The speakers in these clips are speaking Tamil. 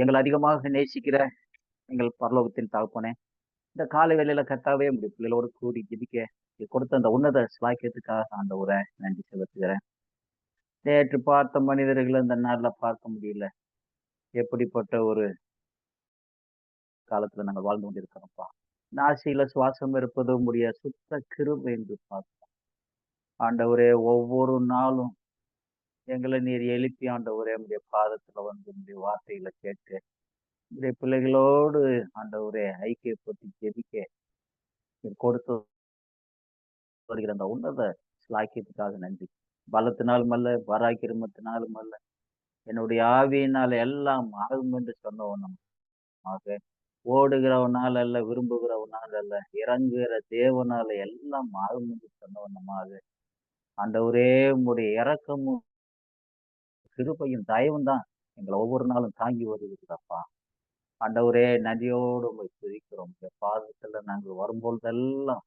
எங்களை அதிகமாக நேசிக்கிற எங்கள் பரலோகத்தின் தகப்பனே, இந்த காலை வேளையில கர்த்தாவே உம்முடைய பிள்ளைகளோடு கூடி ஜெபிக்க நீர் கொடுத்த அந்த உன்னத ஸ்லாக்கியத்துக்காக ஆண்டவரே நன்றி செலுத்துகிறேன். நேற்று பார்த்த மனிதர்களை இந்த நாள்ல பார்க்க முடியல. எப்படிப்பட்ட ஒரு காலத்துல நாங்கள் வாழ்ந்து கொண்டிருக்கிறோம்ப்பா. நாசியில சுவாசம் இருப்பது உம்முடைய சுத்த கிருபை என்று பார்த்தோம். ஆண்டவரே ஒவ்வொரு நாளும் எங்களை நீர் எழுப்பி ஆண்டவரே உம்முடைய பாதத்துல வந்து உம்முடைய வார்த்தைகளை கேட்டு உம்முடைய பிள்ளைகளோடு ஆண்டவரே ஐக்கியப்பட்டு ஜெபிக்க நீர் கொடுத்து வருகிற அந்த உன்னத ஸ்லாக்கியத்துக்காக நன்றி. பலத்தினாலும் அல்ல, பராக்கிரமத்தினாலும் அல்ல, என்னுடைய ஆவியினால எல்லாம் ஆகும் என்று சொன்னவனமாக, ஓடுகிறவனால் அல்ல, விரும்புகிறவனால் அல்ல, இறங்குகிற தேவனால எல்லாம் ஆகும் என்று சொன்னவனமாக, ஆண்டவரே உம்முடைய இரக்கமும் கிருபையும் தயவும் தான் எங்களை ஒவ்வொரு நாளும் தாங்கி வருகிறதப்பா. ஆண்டவரே நன்றியோடு உம்மை துதிக்கிறோம். உம்முடைய பாதத்துல நாங்கள் வரும்பொழுதெல்லாம்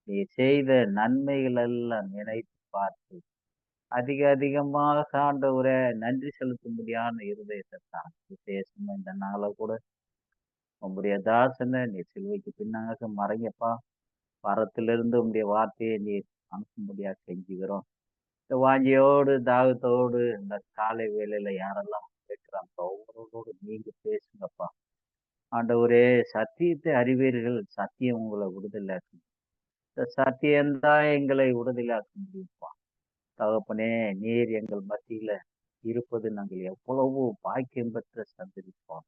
நீ செய்த நன்மைகள் எல்லாம் நினைத்து பார்த்து அதிகமாக ஆண்டவரே நன்றி செலுத்தும்படியான இருதயத்தை தான் விசேஷமா இந்த நாள கூட உம்முடைய தாசனை நீ சிலுவைக்கு பின்னாக மறைங்கப்பா. பரத்திலிருந்து உம்முடைய வார்த்தையை நீர் அனுப்பும்படியாக செஞ்சுக்கிறோம். இந்த வாஞ்சியோடு தாகத்தோடு இந்த காலை வேளையில யாரெல்லாம் கேட்கிறாங்க ஒவ்வொருவரோடு நீங்க பேசுங்கப்பா. ஆண்டவரே சத்தியத்தை அறிவீர்கள், சத்தியம் உங்களை விடுதலையாக்கும். இந்த சத்தியம்தான் எங்களை விடுதலையாக்க முடியும்ப்பா. தகப்பனே நீர் எங்கள் மத்தியில இருப்பது நாங்கள் எவ்வளவு பாக்கியம் பெற்ற சந்ததிப்போம்.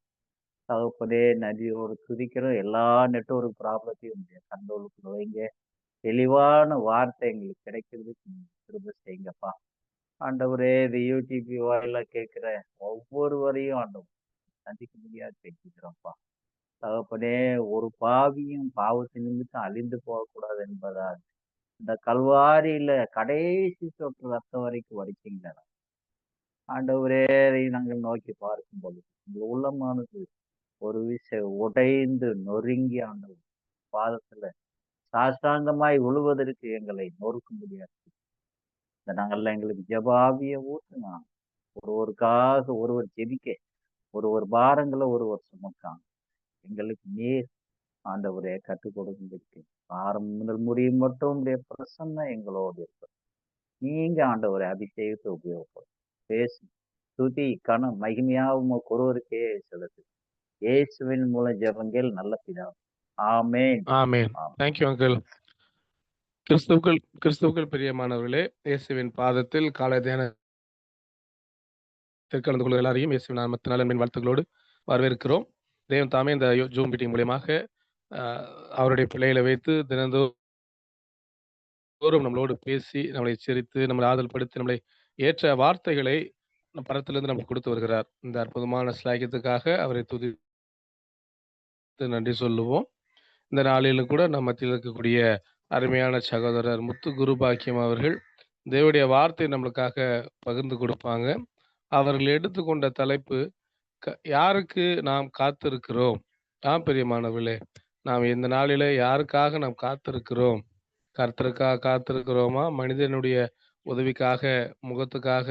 தகப்பனே நன்றியோடு துதிக்கிறோம். எல்லா நெட்வொர்க் ப்ராப்ளத்தையும் உங்களுடைய கண்ட்ரோலுக்குள்ள வைங்க. தெளிவான வார்த்தை எங்களுக்கு கிடைக்கிறதுக்கு நீங்க கிருபை செய்யுங்கப்பா. ஆண்டவரே இது யூடியூப் வாயிலா கேட்கிற ஒவ்வொருவரையும் ஆண்டவர் சந்திக்க முடியாது செஞ்சுக்கிறோம்ப்பா. தகப்பனே ஒரு பாவியும் பாவத்தின் நிமித்தம் அழிந்து போகக்கூடாது என்பதால் இந்த கல்வாரியில கடைசி சொட்டு ரத்தம் வரைக்கும் வடிச்சீங்க. ஆண்டவரே இதை நாங்கள் நோக்கி பார்க்கும்போது உங்கள் உள்ளமானது ஒரு விஷயம் உடைந்து நொறுங்கி ஆண்டவர் பாதத்துல சாஷ்டாங்கமாய் விழுவதற்கு எங்களை நொறுக்க முடியாது. இந்த நாங்கள்ல எங்களுக்கு ஜெபாவிய ஊற்றுங்க. ஒருவருக்காக ஒருவர் ஜெபிக்க, ஒருவர் பாரங்களை ஒருவர் சுமக்காங்க. எங்களுக்கு நீர் ஆண்டவரே கற்றுக் கொடுக்க ஆரம்பம் முதல் முடியும் மட்டும் உடைய பிரசன்னம் எங்களோடு இருக்கும். நீங்க ஆண்டவரை அபிஷேகத்தை உபயோகப்படும். பேசு துதி கணம் மகிமையாவும் ஒருவருக்கே செலுத்து. இயேசுவின் மூலம் ஜெபங்கள் நல்ல பிதா. ஆமென். ஆமென். Thank you uncle. கிறிஸ்துவுக்குள் பிரியமானவர்களே, இயேசுவின் பாதத்தில் காலை தியானத்தில் கலந்து கொள்ளும் எல்லாரையும் இயேசுவின் நாமத்தினால் அன்பின் வாழ்த்துக்களோடு வரவேற்கிறோம். தேவன் தாமே இந்த ஜூம் மீட்டிங் மூலியமாக அவருடைய பிள்ளைகளை வைத்து தினந்தோறும் நம்மளோடு பேசி நம்மளை எச்சரித்து நம்மளை ஆதல்படுத்தி நம்மளை ஏற்ற வார்த்தைகளை பரத்திலிருந்து நமக்கு கொடுத்து வருகிறார். இந்த அற்புதமான ஸ்லாகியத்துக்காக அவரை துதித்து நன்றி சொல்லுவோம். இந்த நாளிலும் கூட நம்ம மத்தியில் இருக்கக்கூடிய அருமையான சகோதரர் முத்து குருபாக்கியம் அவர்கள் தேவனுடைய வார்த்தை நம்மளுக்காக பகிர்ந்து கொடுப்பாங்க. அவர்கள் எடுத்துக்கொண்ட தலைப்பு யாருக்கு நாம் காத்திருக்கிறோம். பிரியமானவர்களே, நாம் இந்த நாளில யாருக்காக நாம் காத்திருக்கிறோம்? கர்த்தருக்காக காத்திருக்கிறோமா? மனிதனுடைய உதவிக்காக, முகத்துக்காக,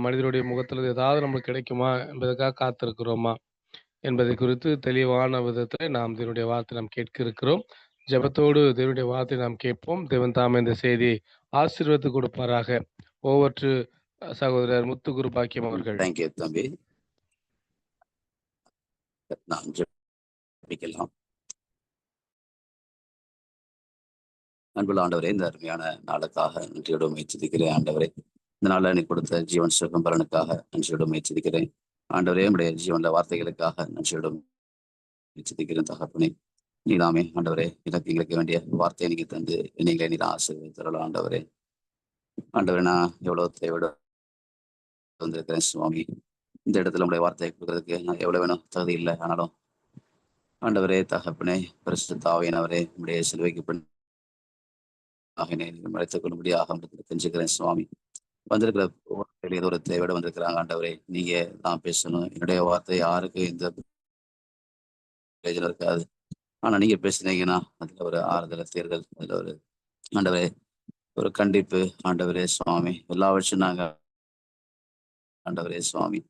மனிதனுடைய முகத்தில் ஏதாவது நம்மளுக்கு கிடைக்குமா என்பதற்காக காத்திருக்கிறோமா என்பதை குறித்து தெளிவான விதத்தில் நாம் தேவனுடைய வார்த்தை நாம் கேட்க இருக்கிறோம். ஜெபத்தோடு தேவனுடைய வார்த்தை நாம் கேட்போம். தேவன் தாமே இந்த செய்தி ஆசீர்வாதத்தை கொடுப்பாராக. ஒவ்வொரு சகோதரர் முத்து குரு பாக்கியம் அவர்கள். தேங்க்யூ தம்பி. நாம் ஜெபிக்கலாம். அன்புள்ள ஆண்டவரே, இந்த அருமையான நாளுக்காக நன்றியோடு முயற்சிக்கிறேன். ஆண்டவரே, இந்த நாளில் நீ கொடுத்த ஜீவன் சுகம் பலனுக்காக நன்றியோடு முயற்சிக்கிறேன். ஆண்டவரே, நம்முடைய ஜீவன்ல வார்த்தைகளுக்காக நன்றியோடு முயற்சிக்கிறேன். தகப்பனே, நீதாமே ஆண்டவரே எங்களுக்கு வேண்டிய வார்த்தையை நீங்க தந்து நீங்களே நீ ஆசீர்வதித்தரலாம். ஆண்டவரே, நான் எவ்வளவு தேவையோடு வந்திருக்கிறேன் சுவாமி. இந்த இடத்துல நம்முடைய வார்த்தையை கொடுக்கறதுக்கு நான் எவ்வளவு வேணும் தகுதி இல்லை. ஆனாலும் ஆண்டவரே தகப்பனே, பரிசுத்த ஆவியானவரே, நம்முடைய சிலுவைக்கு பின் மறைத்துக் கொள்ளும்படியாக தெரிஞ்சுக்கிறேன் சுவாமி. வந்திருக்கிற ஏதோ ஒரு தேவையோட வந்திருக்கிறாங்க. ஆண்டவரே, நீங்க தான் பேசணும். என்னுடைய வார்த்தை யாருக்கு இந்த இருக்காது. ஆனா நீங்க பேசுனீங்கன்னா அதுல ஒரு ஆறுதல், தேர்தல், அதுல ஒரு ஆண்டவரே ஒரு கண்டிப்பு. ஆண்டவரே சுவாமி, எல்லா வருஷம் நாங்க ஆண்டவரே சுவாமி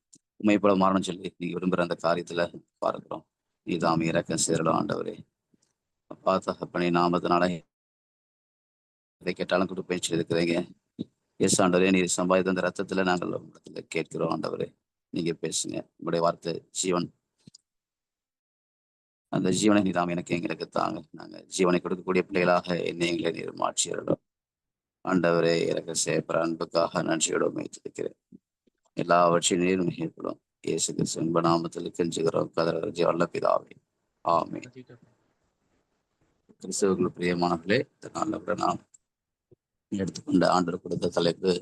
உண்மை போல மாறணும்னு சொல்லி நீங்க விரும்புகிற அந்த காரியத்துல பார்க்கிறோம். நீதாம் இறக்கம் சேரலாம் ஆண்டவரே. அப்பா தகப்பனே, நாமத்தினால எதை கேட்டாலும் கொடுப்பேன்னு சொல்லியிருக்கிறீங்க. எஸ் ஆண்டவரே, நீர் சம்பாதித்த அந்த ரத்தத்துல நாங்கள் உங்களிடத்துல கேட்கிறோம் ஆண்டவரே. நீங்க பேசுங்க. உங்களுடைய வார்த்தை ஜீவன். அந்த ஜீவனை நீதாம் எங்களுக்கு தாங்க. நாங்க ஜீவனை கொடுக்கக்கூடிய பிள்ளைகளாக என்னை எங்களை நீர் மாற்றிடலாம் ஆண்டவரே. இறக்க சேப்பற அன்புக்காக நன்றியோடு வைத்திருக்கிறேன். எல்லாவற்றையும் நீர் மிகப்படும். இயேசு கிறிஸ்து நாமத்தில் கெஞ்சுகிறோம் கதறி வல்ல பிதாவே, ஆமென். கிறிஸ்துவுக்குள் பிரியமானவர்களே, இந்த நாளில் கூட நாம் எடுத்துக்கொண்ட ஆண்டவர் கொடுத்த தலைப்பு,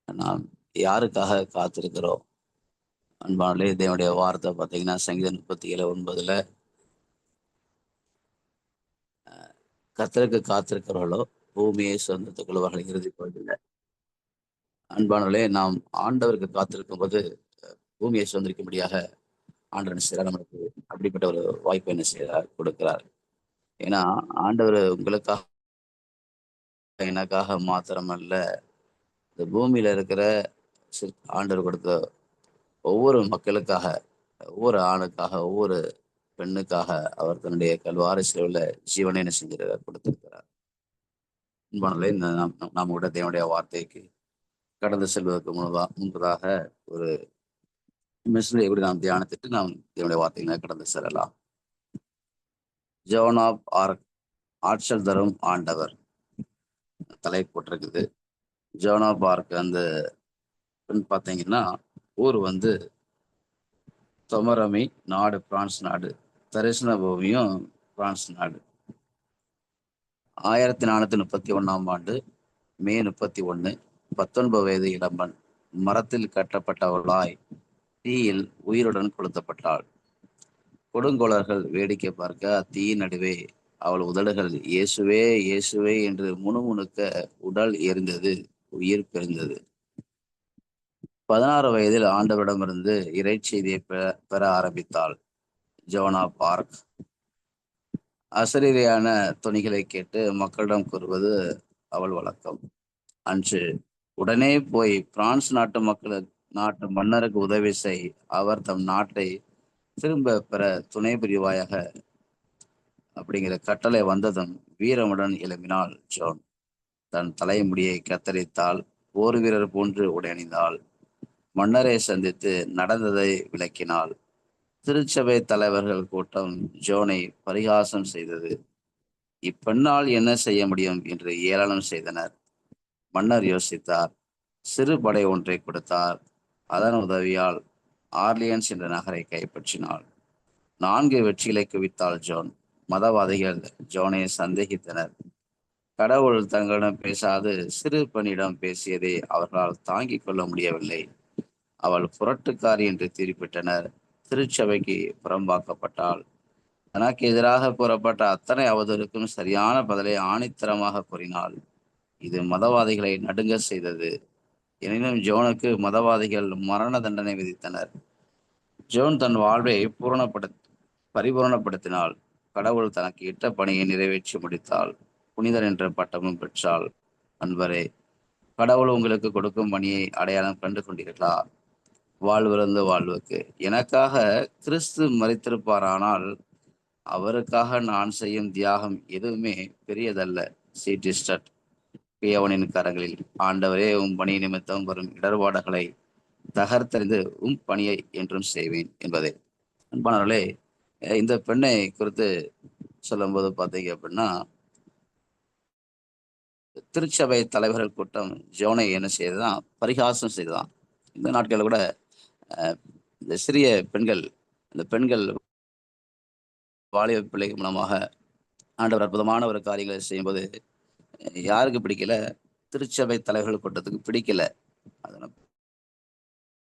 நாம் யாருக்காக காத்திருக்கிறோம். அன்பானே, தேவனுடைய வார்த்தை பார்த்தீங்கன்னா சங்கீதம் 37:9 கர்த்தருக்கு காத்திருக்கிறவர்களோ பூமியை சொந்தத்துக் கொள்வார்கள் இறுதி போவதில்லை. அன்பானவர்களே, நாம் ஆண்டவருக்கு காத்திருக்கும் போது பூமியை சுதந்திரிக்கும்படியாக ஆண்டவர் செய்கிறார். நமக்கு அப்படிப்பட்ட ஒரு வாய்ப்பை என்ன செய்கிறார், கொடுக்கிறார். ஏன்னா ஆண்டவர் உங்களுக்காக எனக்காக மாத்திரமல்ல, இந்த பூமியில இருக்கிற ஆண்டவர் கொடுத்த ஒவ்வொரு மக்களுக்காக, ஒவ்வொரு ஆணுக்காக, ஒவ்வொரு பெண்ணுக்காக அவர் தன்னுடைய கல்வாரி சிலுவையில ஜீவனை என்ன செஞ்சிருக்கிறார், கொடுத்திருக்கிறார். அன்பானவர்களே, இந்த நாம் கூட தேவனுடைய வார்த்தைக்கு கடந்து செல்வதற்கு முன்பதாக ஒரு மிஸ்ல எப்படி நாம் தியானத்திட்டு நாம் தேவனுடைய வார்த்தைகளை கடந்து செல்லலாம். ஜோன் ஆஃப் ஆர்க், ஆற்றல் தரும் ஆண்டவர் தலைப்பு போட்டிருக்குது. ஜோன் ஆஃப் ஆர்க் அந்த பார்த்தீங்கன்னா ஊர் வந்து தொமரமி நாடு, பிரான்ஸ் நாடு. தரிசன பூமியும் பிரான்ஸ் நாடு. 1431 ஆண்டு மே 31, 19 வயது இளம்பன் மரத்தில் கட்டப்பட்டவளாய் தீயில் உயிருடன் கொளுத்தப்பட்டாள். கொடுங்கோளர்கள் வேடிக்கை பார்க்க அத்தீயின் நடுவே அவள் உதடுகள் இயேசுவே இயேசுவே என்று முணுமுணுக்க உடல் எரிந்தது, உயிர் பிரிந்தது. 16 வயதில் ஆண்டவரிடமிருந்து இறைச்செய்தியை பெற ஆரம்பித்தாள். ஜோன் ஆஃப் ஆர்க் அசரீரியான துணிகளை கேட்டு மக்களிடம் கூறுவது அவள் வழக்கம். அன்று உடனே போய் பிரான்ஸ் நாட்டு மன்னருக்கு உதவி செய், அவர் தம் நாட்டை திரும்ப பெற துணை புரிவாயாக அப்படிங்கிற கட்டளை வந்ததும் வீரமுடன் எழுப்பினாள் ஜோன். தன் தலைமுடியை கத்தரித்தாள், போர் வீரர் போன்று உடையணிந்தாள். மன்னரை சந்தித்து நடந்ததை விளக்கினாள். திருச்சபை தலைவர்கள் கூட்டம் ஜோனை பரிகாசம் செய்தது. இப்பெண்ணால் என்ன செய்ய முடியும் என்று ஏளனம் செய்தனர். மன்னர் யோசித்தார். சிறு படை ஒன்றை கொடுத்தார். அதன் உதவியால் ஆர்லியன்ஸ் என்ற நகரை கைப்பற்றினாள். 4 வெற்றிகளை குவித்தாள் ஜோன். மதவாதிகள் ஜோனை சந்தேகித்தனர். கடவுள் தங்களிடம் பேசாது சிறு பெண்ணிடம் பேசியதை அவர்களால் தாங்கிக் கொள்ள முடியவில்லை. அவள் புரட்டுக்காரி என்று தீர்ப்பிட்டனர். திருச்சபைக்கு புறம்பாக்கப்பட்டாள். தனக்கு எதிராக கூறப்பட்ட அத்தனை அவதூறுக்கும் சரியான பதிலை ஆணித்தரமாக கூறினாள். இது மதவாதிகளை நடுங்க செய்தது. எனினும் ஜோனுக்கு மதவாதிகள் மரண தண்டனை விதித்தனர். ஜோன் தன் வாழ்வை பரிபூரணப்படுத்தினாள். கடவுள் தனக்கு இட்ட பணியை நிறைவேற்றி முடித்தாள். புனிதர் என்ற பட்டமும் பெற்றாள். அன்பரே, கடவுள் உங்களுக்கு கொடுக்கும் பணியை அடையாளம் கண்டு கொண்டீர்களா? வாழ்விருந்து வாழ்வுக்கு எனக்காக கிறிஸ்து மரித்திருப்பாரானால் அவருக்காக நான் செய்யும் தியாகம் எதுவுமே பெரியதல்ல. சீட்டிஸ்டட் பியவனின் கரங்களில். ஆண்டவரே, பணி நிமித்தம் வரும் இடர்பாடுகளை தகர்த்தறிந்து பணியை என்றும் செய்வேன் என்பதே. அன்பானவர்களே, இந்த பெண்ணை குறித்து சொல்லும்போது பார்த்தீங்க அப்படின்னா, திருச்சபை தலைவர்கள் கூட்டம் ஜோனை என்ன செய்ததான், பரிகாசம் செய்ததான். இந்த நாட்களில் கூட இந்த சிறிய பெண்கள், இந்த பெண்கள் வாலிப பிள்ளைகள் மூலமாக ஆண்டவர் அற்புதமான ஒரு காரியங்களை செய்யும்போது யாருக்கு பிடிக்கல? திருச்சபை தலைவர்கள் கூட்டத்துக்கு பிடிக்கல. அதனால்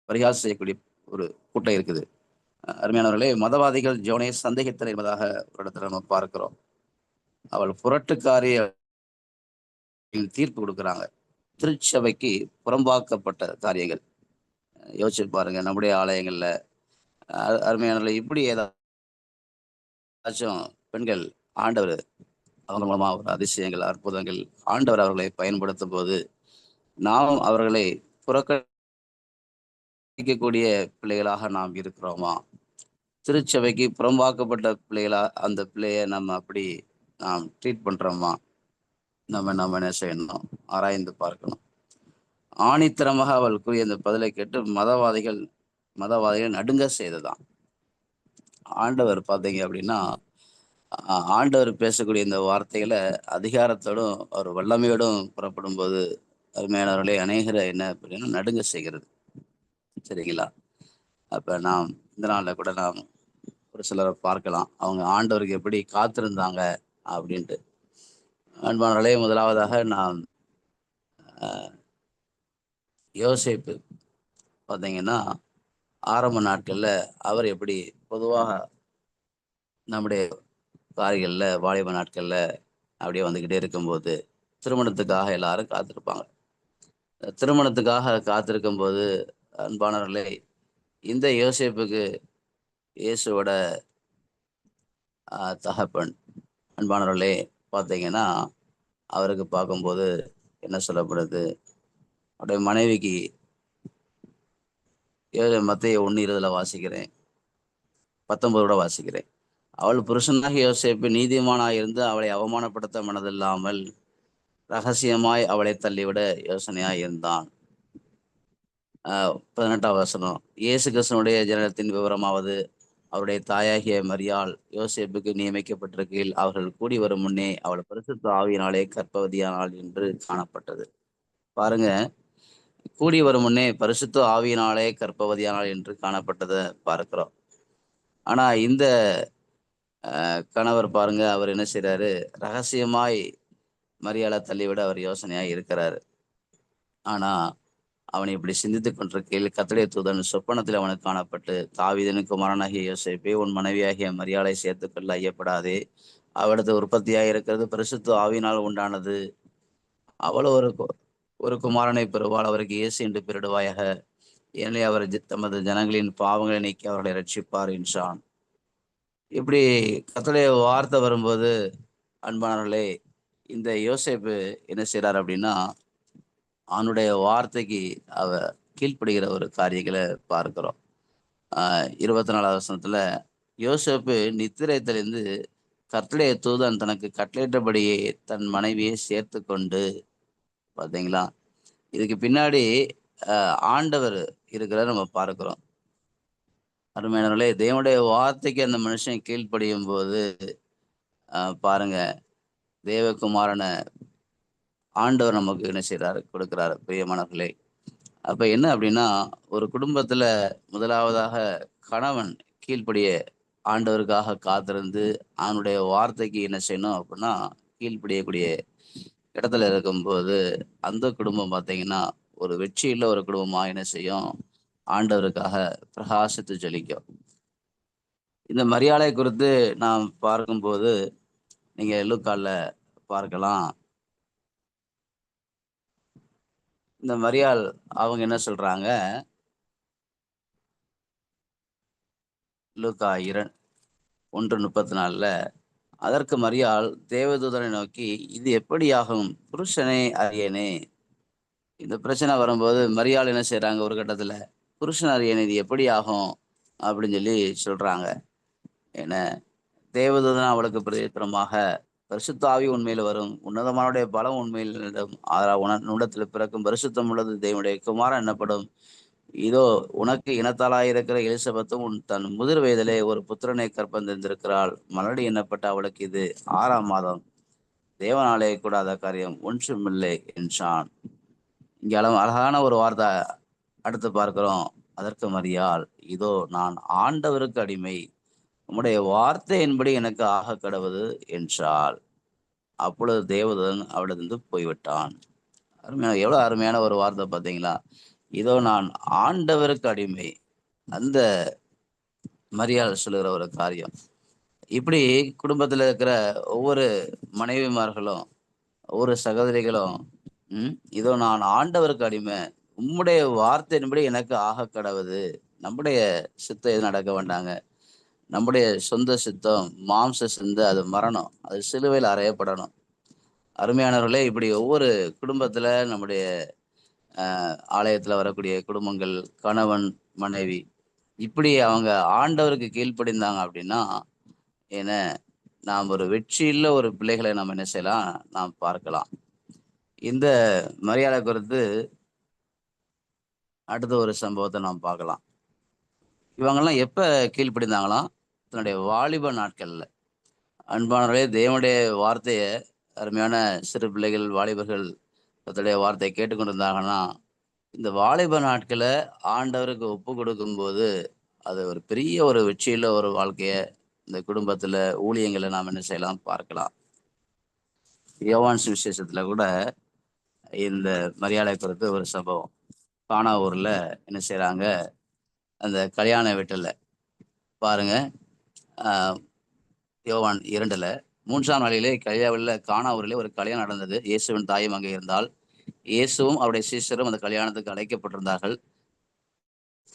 பரிகாசம் செய்யக்கூடிய ஒரு கூட்டம் இருக்குது. அருமையானவர்களே, மதவாதிகள் ஜோனை சந்தேகித்தனர் என்பதாக ஒரு இடத்துல நம்ம பார்க்கிறோம். அவள் புரட்டுக்காரிய தீர்ப்பு கொடுக்குறாங்க. திருச்சபைக்கு புறம்பாக்கப்பட்ட காரியங்கள் யோசிச்சு பாருங்க. நம்முடைய ஆலயங்கள்ல அருமையானவர்களே, இப்படி ஏதாச்சும் பெண்கள் ஆண்டவர் அவங்க மூலமா ஒரு அதிசயங்கள், அற்புதங்கள் ஆண்டவர் அவர்களை பயன்படுத்தும் போது நாம் அவர்களை வைக்கக்கூடிய பிள்ளைகளாக நாம் இருக்கிறோமா? திருச்சபைக்கு புறம்பாக்கப்பட்ட பிள்ளைகளா அந்த பிள்ளைய நம்ம அப்படி நாம் ட்ரீட் பண்றோமா? நம்ம என்ன செய்யணும்? ஆராய்ந்து பார்க்கணும். ஆணித்தரமாக அவள் கூறிய அந்த பதிலை கேட்டு மதவாதிகள் நடுங்க செய்ததான். ஆண்டவர் பார்த்தீங்க அப்படின்னா, ஆண்டவர் பேசக்கூடிய இந்த வார்த்தைகளை அதிகாரத்தோடும் ஒரு வல்லமையோடும் புறப்படும் போது அருமையானவர்களே அநேகரை என்ன அப்படின்னா நடுங்க செய்கிறது. சரிங்களா? அப்ப நாம் இந்த நாளில் கூட நாம் ஒரு சிலரை பார்க்கலாம். அவங்க ஆண்டவருக்கு எப்படி காத்திருந்தாங்க அப்படின்ட்டு. அன்பானவர்களே, முதலாவதாக நாம் யோசேப்பு பார்த்தீங்கன்னா ஆரம்ப நாட்கள்ல அவர் எப்படி பொதுவாக நம்முடைய காரிகளில் வாலிப நாட்கள்ல அப்படியே வந்துக்கிட்டே இருக்கும்போது திருமணத்துக்காக எல்லாரும் காத்திருப்பாங்க. திருமணத்துக்காக காத்திருக்கும் போது அன்பானவர்களே, இந்த யோசேப்புக்கு இயேசுவோட தகப்பன் அன்பானவர்களே பார்த்தீங்கன்னா அவருக்கு பார்க்கும்போது என்ன சொல்லப்படுது, அவருடைய மனைவிக்கு மத்தேயு 1:20 வாசிக்கிறேன், 19 வாசிக்கிறேன். அவள் புருஷனாக யோசேப்பு நீதிமானாயிருந்து அவளை அவமானப்படுத்த மனதில்லாமல் ரகசியமாய் அவளை தள்ளிவிட யோசனையாய் இருந்தான். 18 வசனம். இயேசு கிறிஸ்துவனுடைய ஜனனத்தின் விவரமாவது, அவருடைய தாயாகிய மரியாள் யோசேப்புக்கு நியமிக்கப்பட்டிருக்கையில் அவர்கள் கூடி வரும் முன்னே அவள் பரிசுத்த ஆவியினாலே கர்ப்பவதியானாள் என்று காணப்பட்டது. பாருங்க, கூடி வரும் முன்னே பரிசுத்த ஆவியினாலே கர்ப்பவதியானாள் என்று காணப்பட்டதை பார்க்கிறோம். ஆனா இந்த கணவர் பாருங்க, அவர் என்ன செய்யறாரு, ரகசியமாய் மரியாதை தள்ளிவிட அவர் யோசனையாய் இருக்கிறாரு. ஆனா அவனை இப்படி சிந்தித்துக் கொண்டிருக்கையில் கர்த்தருடைய தூதன் சொப்பனத்தில் அவனுக்கு காணப்பட்டு, தாவீதின் குமாரனாகிய யோசேப்பே, உன் மனைவியாகிய மரியாதை சேர்த்துக்கொள்ள ஐயப்படாதே, அவளது உற்பத்தியாய் இருக்கிறது பரிசுத்த ஆவியினால் உண்டானது. அவள் ஒரு குமாரனை பெறுவாள், அவருக்கு இயேசு என்று பெயரிடுவாயாக, ஏனெனில் அவர் தமது ஜனங்களின் பாவங்களை நீக்கி அவர்களை ரட்சிப்பார் என்றான். இப்படி கர்த்தருடைய வார்த்தை வரும்போது அன்பானவர்களே, இந்த யோசேப்பு என்ன செய்யறாரு அப்படின்னா அவனுடைய வார்த்தைக்கு அவ கீழ்ப்படுகிற ஒரு காரியங்களை பார்க்கிறோம். 24 வசனத்துல, யோசேப்பு நித்திரை தெளிந்து கர்த்தருடைய தூதன் தனக்கு கட்டளையிட்டபடியே தன் மனைவியை சேர்த்து கொண்டு, பார்த்தீங்களா, இதுக்கு பின்னாடி ஆண்டவர் இருக்கிற நம்ம பார்க்கிறோம். அருமையானவர்களே, தேவனுடைய வார்த்தைக்கு அந்த மனுஷன் கீழ்ப்படியும் போது பாருங்க, தேவகுமாரனை ஆண்டவர் நமக்கு என்ன செய்யறாரு, கொடுக்கிறாரு. பிரியமானவர்களே, அப்ப என்ன அப்படின்னா ஒரு குடும்பத்துல முதலாவதாக கணவன் கீழ்ப்படிய ஆண்டவருக்காக காத்திருந்து அவனுடைய வார்த்தைக்கு என்ன செய்யணும் அப்படின்னா கீழ்ப்படியக்கூடிய இடத்துல இருக்கும்போது அந்த குடும்பம் பார்த்தீங்கன்னா ஒரு வெற்றியுள்ள ஒரு குடும்பமா என்ன செய்யும், ஆண்டவருக்காக பிரகாசித்து ஜொலிக்கும். இந்த மரியாதை குறித்து நாம் பார்க்கும்போது நீங்க லூக்கால பார்க்கலாம். இந்த மரியாள் அவங்க என்ன சொல்றாங்க, லூக்கா 1:34, அதற்கு மரியாள் தேவதூதனை நோக்கி, இது எப்படியாகும், புருஷனே அறியேனே. இந்த பிரச்சனை வரும்போது மரியாள் என்ன செய்யறாங்க, ஒரு கட்டத்துல புருஷன் அறியேனே இது எப்படி ஆகும் அப்படின்னு சொல்லி சொல்றாங்க. ஏன்னா தேவதூதன் அவளுக்கு பிரதித்திரமாக, பரிசுத்த ஆவி உண்மையில வரும், உன்னதமானுடைய பலம் உண்மையில் உன்னதத்தில் பிறக்கும் பரிசுத்தம் உள்ளது தேவனுடைய குமாரன் என்னப்படும், இதோ உனக்கு இனத்தாலாயிருக்கிற எலிசபெத்தும் தன் முதிர் வயதிலே ஒரு புத்திரனை கற்பந்திருந்திருக்கிறாள், மலடி எண்ணப்பட்ட அவளுக்கு இது 6ஆம் மாதம், தேவனாலே கூடாத காரியம் ஒன்றுமில்லை என்றான். இங்க அழகான ஒரு வார்த்தை அடுத்து பார்க்கிறோம். அதற்கு மரியாள், இதோ நான் ஆண்டவருக்கு அடிமை, உம்முடைய வார்த்தையின்படி எனக்கு ஆக கடவுது என்றாள். அப்பொழுது தேவதூதன் அவளிருந்து போய்விட்டான். அருமையான, எவ்வளவு அருமையான ஒரு வார்த்தை பார்த்தீங்களா. இதோ நான் ஆண்டவருக்கு அடிமை, அந்த மரியாள் சொல்லுகிற ஒரு காரியம். இப்படி குடும்பத்துல இருக்கிற ஒவ்வொரு மனைவிமார்களும் ஒவ்வொரு சகோதரிகளும் இதோ நான் ஆண்டவருக்கு அடிமை, உம்முடைய வார்த்தையின்படி எனக்கு ஆக கடவுது. நம்முடைய சித்தம் எதுவும் நடக்க வேண்டாங்க, நம்முடைய சொந்த சித்தம் மாம்ச சிந்தை அது மரணம், அது சிலுவையில் அறையப்படணும். அருமையானவர்களே, இப்படி ஒவ்வொரு குடும்பத்துல நம்முடைய ஆலயத்துல வரக்கூடிய குடும்பங்கள், கணவன் மனைவி, இப்படி அவங்க ஆண்டவருக்கு கீழ்ப்படிந்தாங்க அப்படின்னா என்ன, நாம் ஒரு வெற்றியுள்ள ஒரு பிள்ளைகளை நாம் என்ன செய்யலாம், நாம் பார்க்கலாம். இந்த மரியாதை குறித்து அடுத்த ஒரு சம்பவத்தை நாம் பார்க்கலாம். இவங்கெல்லாம் எப்ப கீழ்ப்படிந்தாங்களாம்? தன்னுடைய வாலிப நாட்கள்ல. அன்பானவர்களே, தேவனுடைய வார்த்தைய அருமையான சிறு பிள்ளைகள், வாலிபர்கள் கர்த்தருடைய வார்த்தையை கேட்டுக்கொண்டிருந்தாங்கன்னா, இந்த வாலிப நாட்களை ஆண்டவருக்கு ஒப்பு கொடுக்கும்போது அது ஒரு பெரிய ஒரு வெற்றியுள்ள ஒரு வாழ்க்கைய இந்த குடும்பத்துல, ஊழியங்களை நாம் என்ன செய்யலாம், பார்க்கலாம். யோவான் சுவிசேஷத்துல கூட இந்த மரியாதை குறித்து ஒரு சம்பவம். கானா ஊர்ல என்ன செய்யறாங்க, அந்த கல்யாண வீட்டுல பாருங்க, ஆஹ் யோவான் 2ல 3ஆம் நாளிலே கல்யாவில கானா ஊரிலே ஒரு கல்யாணம் நடந்தது. இயேசுவின் தாயும் அங்கே இருந்தால், இயேசுவும் அவருடைய சீஷரும் அந்த கல்யாணத்துக்கு அழைக்கப்பட்டிருந்தார்கள்.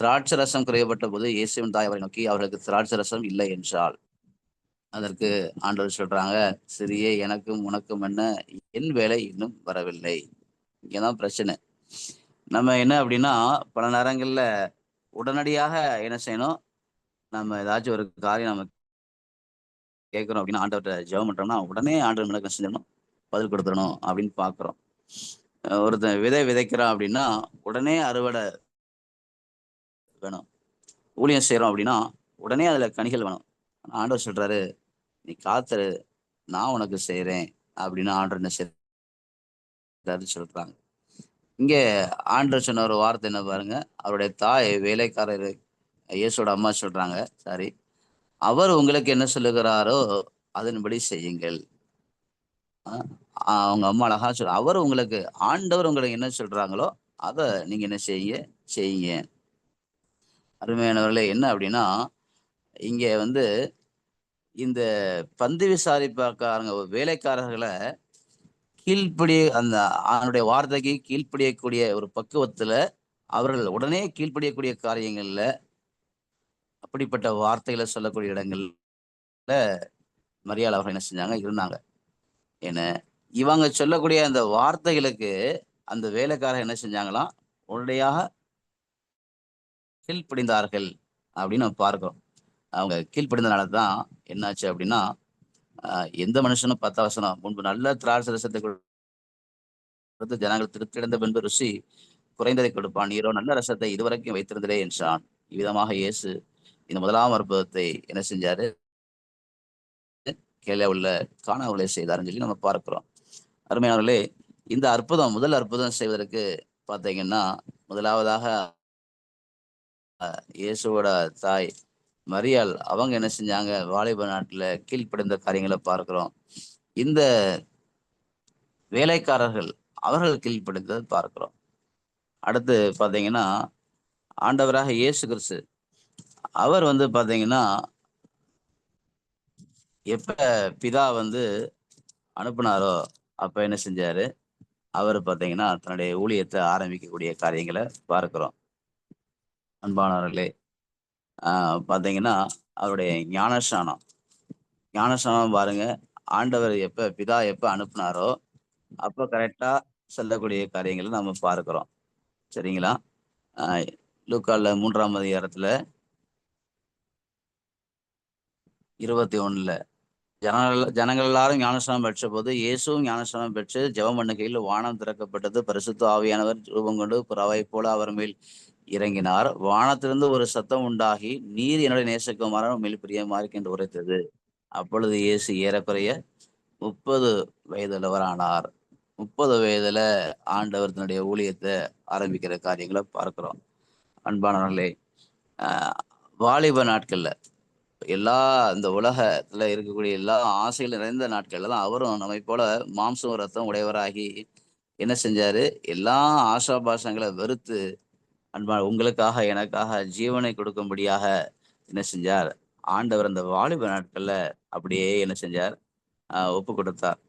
திராட்சை ரசம் குறையப்பட்ட போது இயேசுவின் தாய் அவரை நோக்கி, அவர்களுக்கு திராட்சை ரசம் இல்லை என்றாள். அதற்கு ஆண்டவர் சொல்றாங்க, சிறியே, எனக்கும் உனக்கும் என்ன, என் வேலை இன்னும் வரவில்லை. இங்கதான் பிரச்சனை. நம்ம என்ன அப்படின்னா, பல நேரங்கள்ல உடனடியாக என்ன செய்யணும், நம்ம ஏதாச்சும் ஒரு காரியம் நம்ம கேட்கிறோம் அப்படின்னா, ஆண்டவர்கிட்ட ஜெபம் பண்றோம்னா உடனே ஆண்டவர் என்ன செஞ்சிடணும், பதில் கொடுத்துடணும் அப்படின்னு பாக்குறோம். ஒருத்தன் விதை விதைக்கிறான் அப்படின்னா உடனே அறுவடை வேணும். ஊழியம் செய்யறோம் அப்படின்னா உடனே அதுல கனிகள் வேணும். ஆண்டவர் சொல்றாரு, நீ காத்துரு, நான் உனக்கு செய்யறேன் அப்படின்னு ஆண்டவர் என்ன செய்யறாரு சொல்றாங்க. இங்க ஆண்டவர் சொன்ன ஒரு வார்த்தை என்ன பாருங்க, அவருடைய தாய் வேலைக்காரர் இயேசுவோட அம்மா சொல்றாங்க, சாரி, அவர் உங்களுக்கு என்ன சொல்லுகிறாரோ அதன்படி செய்யுங்கள். அவங்க அம்மா அழகா சொல்ற, அவர் உங்களுக்கு, ஆண்டவர் உங்களுக்கு என்ன சொல்றாங்களோ அதை நீங்க என்ன செய்யுங்க. அருமையானவர்களே, என்ன அப்படின்னா, இங்க வந்து இந்த பந்து விசாரிப்பாக்காரங்க வேலைக்காரர்களை அந்த அவனுடைய வார்த்தைக்கு கீழ்ப்படியக்கூடிய ஒரு பக்குவத்துல அவர்கள் உடனே கீழ்ப்படியக்கூடிய காரியங்கள்ல, அப்படிப்பட்ட வார்த்தைகளை சொல்லக்கூடிய இடங்கள்ல மரியாதை அவர்கள் என்ன செஞ்சாங்க, இருந்தாங்க. ஏன்னா இவங்க சொல்லக்கூடிய அந்த வார்த்தைகளுக்கு அந்த வேலைக்காரர் என்ன செஞ்சாங்களாம், உடனடியாக கீழ்ப்படிந்தார்கள் அப்படின்னு நம்ம பார்க்கிறோம். அவங்க கீழ்ப்படிந்தனால தான் என்னாச்சு அப்படின்னா, எந்த மனுஷனும் 10 வசனம், முன்பு நல்ல திராட்சை ரசத்தை கொடுத்து ஜனங்கள் திருப்தியடைந்த பின்பு ருசி குறைந்ததை கொடுப்பான், நீரோ நல்ல ரசத்தை இதுவரைக்கும் வைத்திருந்ததே என்றான். இவ்விதமாக இயேசு இந்த முதலாம் அற்புதத்தை என்ன செஞ்சாரு, கீழே உள்ள கானாவுலே செய்தாருன்னு சொல்லி நம்ம பார்க்கிறோம். அருமையானவர்களே, இந்த அற்புதம், முதல் அற்புதம் செய்வதற்கு பார்த்தீங்கன்னா, முதலாவதாக இயேசுவோட தாய் மரியாள் அவங்க என்ன செஞ்சாங்க, வாலிப நாட்டுல கீழ்ப்படிந்த காரியங்களை பார்க்கிறோம். இந்த வேலைக்காரர்கள் அவர்கள் கீழ்ப்படிந்ததை பார்க்கிறோம். அடுத்து பாத்தீங்கன்னா, ஆண்டவராக இயேசு கிறிஸ்து அவர் வந்து பாத்தீங்கன்னா, எப்ப பிதா வந்து அனுப்புனாரோ அப்ப என்ன செஞ்சாரு, அவர் பாத்தீங்கன்னா தன்னுடைய ஊழியத்தை ஆரம்பிக்கக்கூடிய காரியங்களை பார்க்கிறோம். அன்பானவர்களே, பாத்தீங்கன்னா அவருடைய ஞானஸ்நானம் பாருங்க, ஆண்டவர் பிதா எப்ப அனுப்புனாரோ அப்ப கரெக்டா சொல்லக்கூடிய காரியங்களை நம்ம பார்க்கிறோம். சரிங்களா? லூக்கால 3ஆம் அதிகாரத்துல 21 ஜனங்கள் எல்லாரும் ஞானஸ்நானம் பெற்ற போது இயேசுவும் ஞானஸ்நானம் பெற்று ஜெபம் பண்ணுகையில் வானம் திறக்கப்பட்டது. பரிசுத்த ஆவியானவர் ரூபம் கொண்டு புறாவை போல அவர் மேல் இறங்கினார். வானத்திலிருந்து ஒரு சத்தம் உண்டாகி, நீர் என்னுடைய நேசகுமாரன், மேல் பிரியமா என்று உரைத்தது. அப்பொழுது இயேசு ஏறக்குறைய 30 வயதுள்ளவரானார். 30 வயதுல ஆண்டவர் தன்னுடைய ஊழியத்தை ஆரம்பிக்கிற காரியங்களை பார்க்கிறோம். அன்பானவர்களே, வாலிப நாட்கள்ல எல்லா இந்த உலகத்துல இருக்கக்கூடிய எல்லா ஆசைகள் நிறைந்த நாட்கள்ல தான் அவரும் நம்மை போல மாம்சம் ரத்தம் உடையவராகி என்ன செஞ்சாரு, எல்லா ஆசாபாசங்களை வெறுத்து உங்களுக்காக எனக்காக ஜீவனை கொடுக்கும்படியாக என்ன செஞ்சார், ஆண்டவர் அந்த வாலிப நாட்கள்ல அப்படியே என்ன செஞ்சார், ஒப்பு கொடுத்தார்.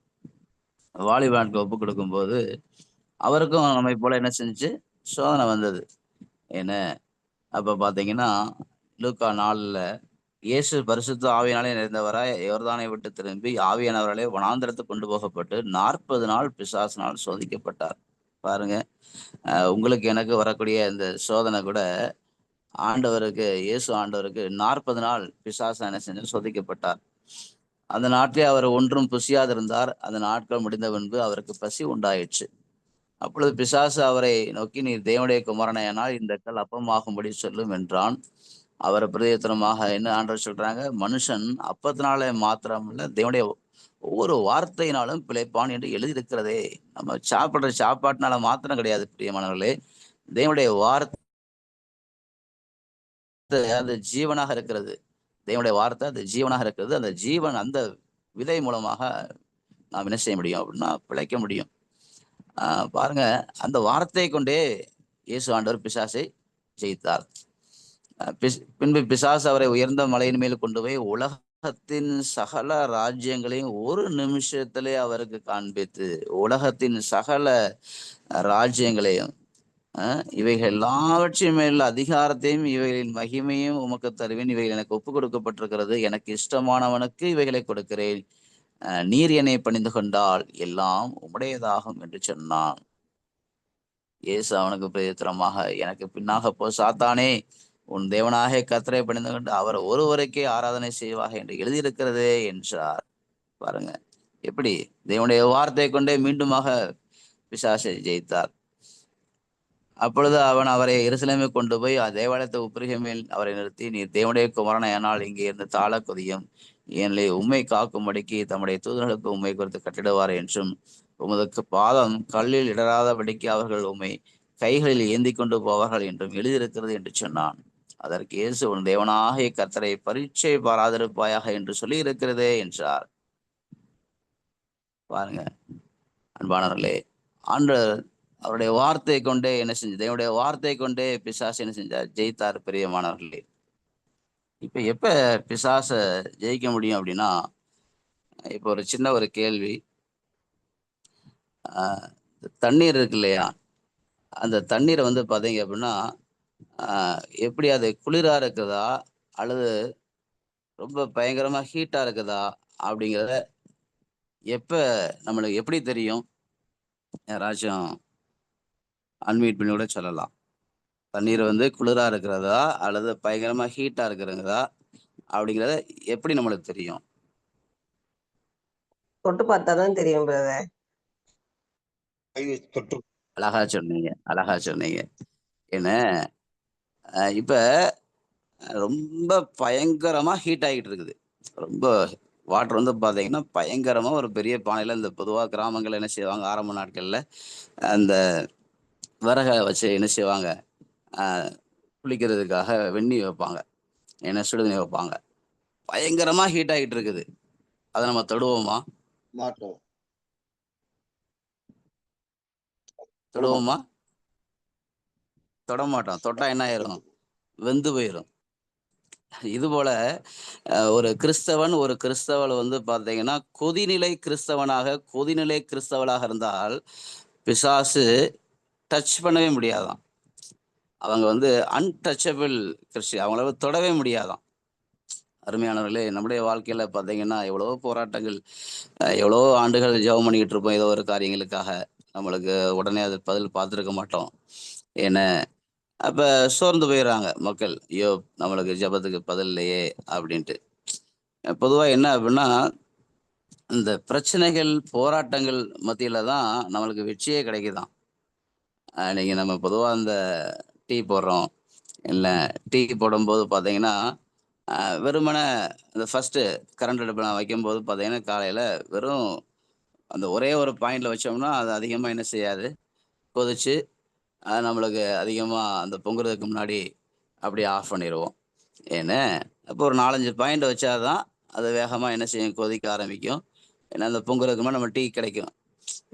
வாலிப நாட்கள் ஒப்பு கொடுக்கும் போது அவருக்கும் நம்மை போல என்ன செஞ்சு சோதனை வந்தது. என்ன அப்ப பாத்தீங்கன்னா, லூக்கா 4ல இயேசு பரிசுத்த ஆவியினாலே நிறைந்தவராய் யோர்தானை விட்டு திரும்பி ஆவியானவர்களே வனாந்திரத்துக்கு கொண்டு போகப்பட்டு 40 நாள் பிசாசினால் சோதிக்கப்பட்டார். பாருங்க, உங்களுக்கு எனக்கு வரக்கூடிய இந்த சோதனை கூட இயேசு ஆண்டவருக்கு 40 நாள் பிசாசு என்ன செஞ்சு சோதிக்கப்பட்டார். அந்த நாட்டிலே அவர் ஒன்றும் புசியாதிருந்தார். அந்த நாட்கள் முடிந்த பின்பு அவருக்கு பசி உண்டாயிற்று. அப்பொழுது பிசாசு அவரை நோக்கி, நீர் தேவனுடைய குமாரனானால் இந்த கல் அப்பமாகும்படி சொல்லும் என்றான். அவர் பிரதியுத்தரமாக என்ன ஆண்டவர் சொல்றாங்க, மனுஷன் அப்பத்தினாலே மாத்திரமல்ல தேவனுடைய ஒவ்வொரு வார்த்தையினாலும் பிழைப்பான் என்று எழுதியிருக்கிறதே. நம்ம சாப்பிடுற சாப்பாட்டினால மாத்திரம் கிடையாது பிரியமானவர்களே, தேவனுடைய வார்த்தை அது ஜீவனாக இருக்கிறது. தேவனுடைய வார்த்தை அது ஜீவனாக இருக்கிறது. அந்த ஜீவன் அந்த விதை மூலமாக நாம் என்ன செய்ய முடியும் அப்படின்னா பிழைக்க முடியும். பாருங்க, அந்த வார்த்தையை கொண்டே இயேசு ஆண்டவர் பிசாசை ஜெயித்தார். பின்பு பிசாசு அவரை உயர்ந்த மலையின் மேல் கொண்டு போய் உலகத்தின் சகல ராஜ்யங்களையும் ஒரு நிமிஷத்திலே அவருக்கு காண்பித்து, உலகத்தின் சகல ராஜ்யங்களையும் இவைகள் எல்லாவற்றையும் மேல் அதிகாரத்தையும் இவைகளின் மகிமையும் உமக்கு தருவேன், இவைகள் எனக்கு ஒப்பு கொடுக்கப்பட்டிருக்கிறது, எனக்கு இஷ்டமானவனுக்கு இவைகளை கொடுக்கிறேன், நீர் என்னை பணிந்து கொண்டால் எல்லாம் உம்முடையதாகும் என்று சொன்னான். இயேசு அவனுக்கு பிரதித்திரமாக, எனக்கு பின்னாக போ சாத்தானே, உன் தேவனாக கர்த்தரை பணிந்து கொண்டு அவர் ஒருவருக்கே ஆராதனை செய்வாக என்று எழுதியிருக்கிறதே என்றார். பாருங்க, எப்படி தேவனுடைய வார்த்தை கொண்டே மீண்டுமாக பிசாசை ஜெயித்தார். அப்பொழுது அவன் அவரை எருசலேமை கொண்டு போய் தேவாலயத்தை உப்பரிகை மேல் அவரை நிறுத்தி, நீர் தேவனுடைய குமாரனானால் இங்கே இருந்து தாழ கொதியும், என்னை உண்மை காக்கும்படிக்கு தம்முடைய தூதர்களுக்கு உண்மை குறித்து கட்டிடுவார் என்றும், உமது பாதம் கல்லில் இடராதபடிக்கு அவர்கள் உண்மை கைகளில் ஏந்தி கொண்டு போவார்கள் என்றும் எழுதியிருக்கிறது என்று சொன்னான். அதற்கு இயேசு, உன் தேவனாகிய கர்த்தரை பரீட்சை பாராதிருப்பாயாக என்று சொல்லி இருக்கிறதே என்றார். பாருங்க அன்பானவர்களே, ஆண்டவர் அவருடைய வார்த்தை கொண்டே என்ன செஞ்சு, தேவனுடைய வார்த்தை கொண்டே பிசாசு என்ன செஞ்சார், ஜெயித்தார். பிரியமானவர்களே, இப்ப எப்ப பிசாச ஜெயிக்க முடியும் அப்படின்னா, இப்போ ஒரு சின்ன ஒரு கேள்வி. தண்ணீர் இருக்கு இல்லையா, அந்த தண்ணீரை வந்து பார்த்தீங்க அப்படின்னா எப்படி அது குளிரா இருக்குதா அல்லது ரொம்ப பயங்கரமா ஹீட்டா இருக்குதா அப்படிங்கிறத எப்ப நம்மளுக்கு எப்படி தெரியும்? யாராச்சும் அன்மியூட் பண்ணி கூட சொல்லலாம். தண்ணீர் வந்து குளிரா இருக்கிறதா அல்லது பயங்கரமா ஹீட்டா இருக்கிறதா அப்படிங்கிறத எப்படி நம்மளுக்கு தெரியும்? தொட்டு பார்த்தாதான் தெரியும் பிரதர். அழகா சொன்னீங்க, அழகா சொன்னீங்க. என்ன இப்ப ரொம்ப பயங்கரமா ஹீட் ஆகிட்டு இருக்குது. ரொம்ப வாட்டர் வந்து பார்த்தீங்கன்னா பயங்கரமா ஒரு பெரிய பானையில, இந்த பொதுவாக கிராமங்கள்ல என்ன செய்வாங்க, ஆரம்ப நாட்கள்ல அந்த விறகை வச்சு என்ன செய்வாங்க, குளிக்கிறதுக்காக வெந்நி வைப்பாங்க, என்ன சுடுதண்ணி வைப்பாங்க. பயங்கரமா ஹீட் ஆகிட்டு இருக்குது. அதை நம்ம தொடுவோமா? மாட்டோம். தொடுவோமா? தொட மாட்டோம். தொட்டா என்ன ஆயிரும்? வெந்து போயிடும். இது போல ஒரு கிறிஸ்தவன் ஒரு கிறிஸ்தவள் வந்து பார்த்தீங்கன்னா கொதிநிலை கிறிஸ்தவளாக இருந்தால் பிசாசு டச் பண்ணவே முடியாதான். அவங்க வந்து அன்டச்சபிள் கிறிஸ்டியன், அவங்கள தொடவே முடியாதான். அருமையானவர்களே, நம்முடைய வாழ்க்கையில பார்த்தீங்கன்னா எவ்வளோ போராட்டங்கள், எவ்வளோ ஆண்டுகள் ஜெபம் பண்ணிக்கிட்டு இருப்போம் ஏதோ ஒரு காரியங்களுக்காக. நம்மளுக்கு உடனே அது பதில் பார்த்துருக்க மாட்டோம். ஏன்னா அப்ப சோர்ந்து போயிடுறாங்க மக்கள், ஐயோ நம்மளுக்கு ஜெபத்துக்கு பதில் இல்லையே அப்படின்ட்டு. பொதுவா என்ன அப்படின்னா, இந்த பிரச்சனைகள் போராட்டங்கள் மத்தியில தான் நம்மளுக்கு வெற்றியே கிடைக்குதான். நீங்க நம்ம பொதுவா இந்த டீ போடுறோம் இல்லை, டீ போடும்போது பார்த்தீங்கன்னா வெறுமனே இந்த ஃபர்ஸ்ட் கரண்ட் அடுப்பு நான் வைக்கும்போது பார்த்தீங்கன்னா காலையில வெறும் அந்த ஒரே ஒரு பாயிண்ட்ல வச்சோம்னா அது அதிகமா என்ன செய்யாது, கொதிச்சு நம்மளுக்கு அதிகமாக அந்த பொங்குறதுக்கு முன்னாடி அப்படியே ஆஃப் பண்ணிடுவோம். ஏன்னா அப்போ ஒரு 4-5 பாயிண்ட் வச்சாதான் அது வேகமாக என்ன செய்யும், கொதிக்க ஆரம்பிக்கும். ஏன்னா அந்த பொங்குறதுக்கு முன்னாடி நம்ம டீ கிடைக்கும்.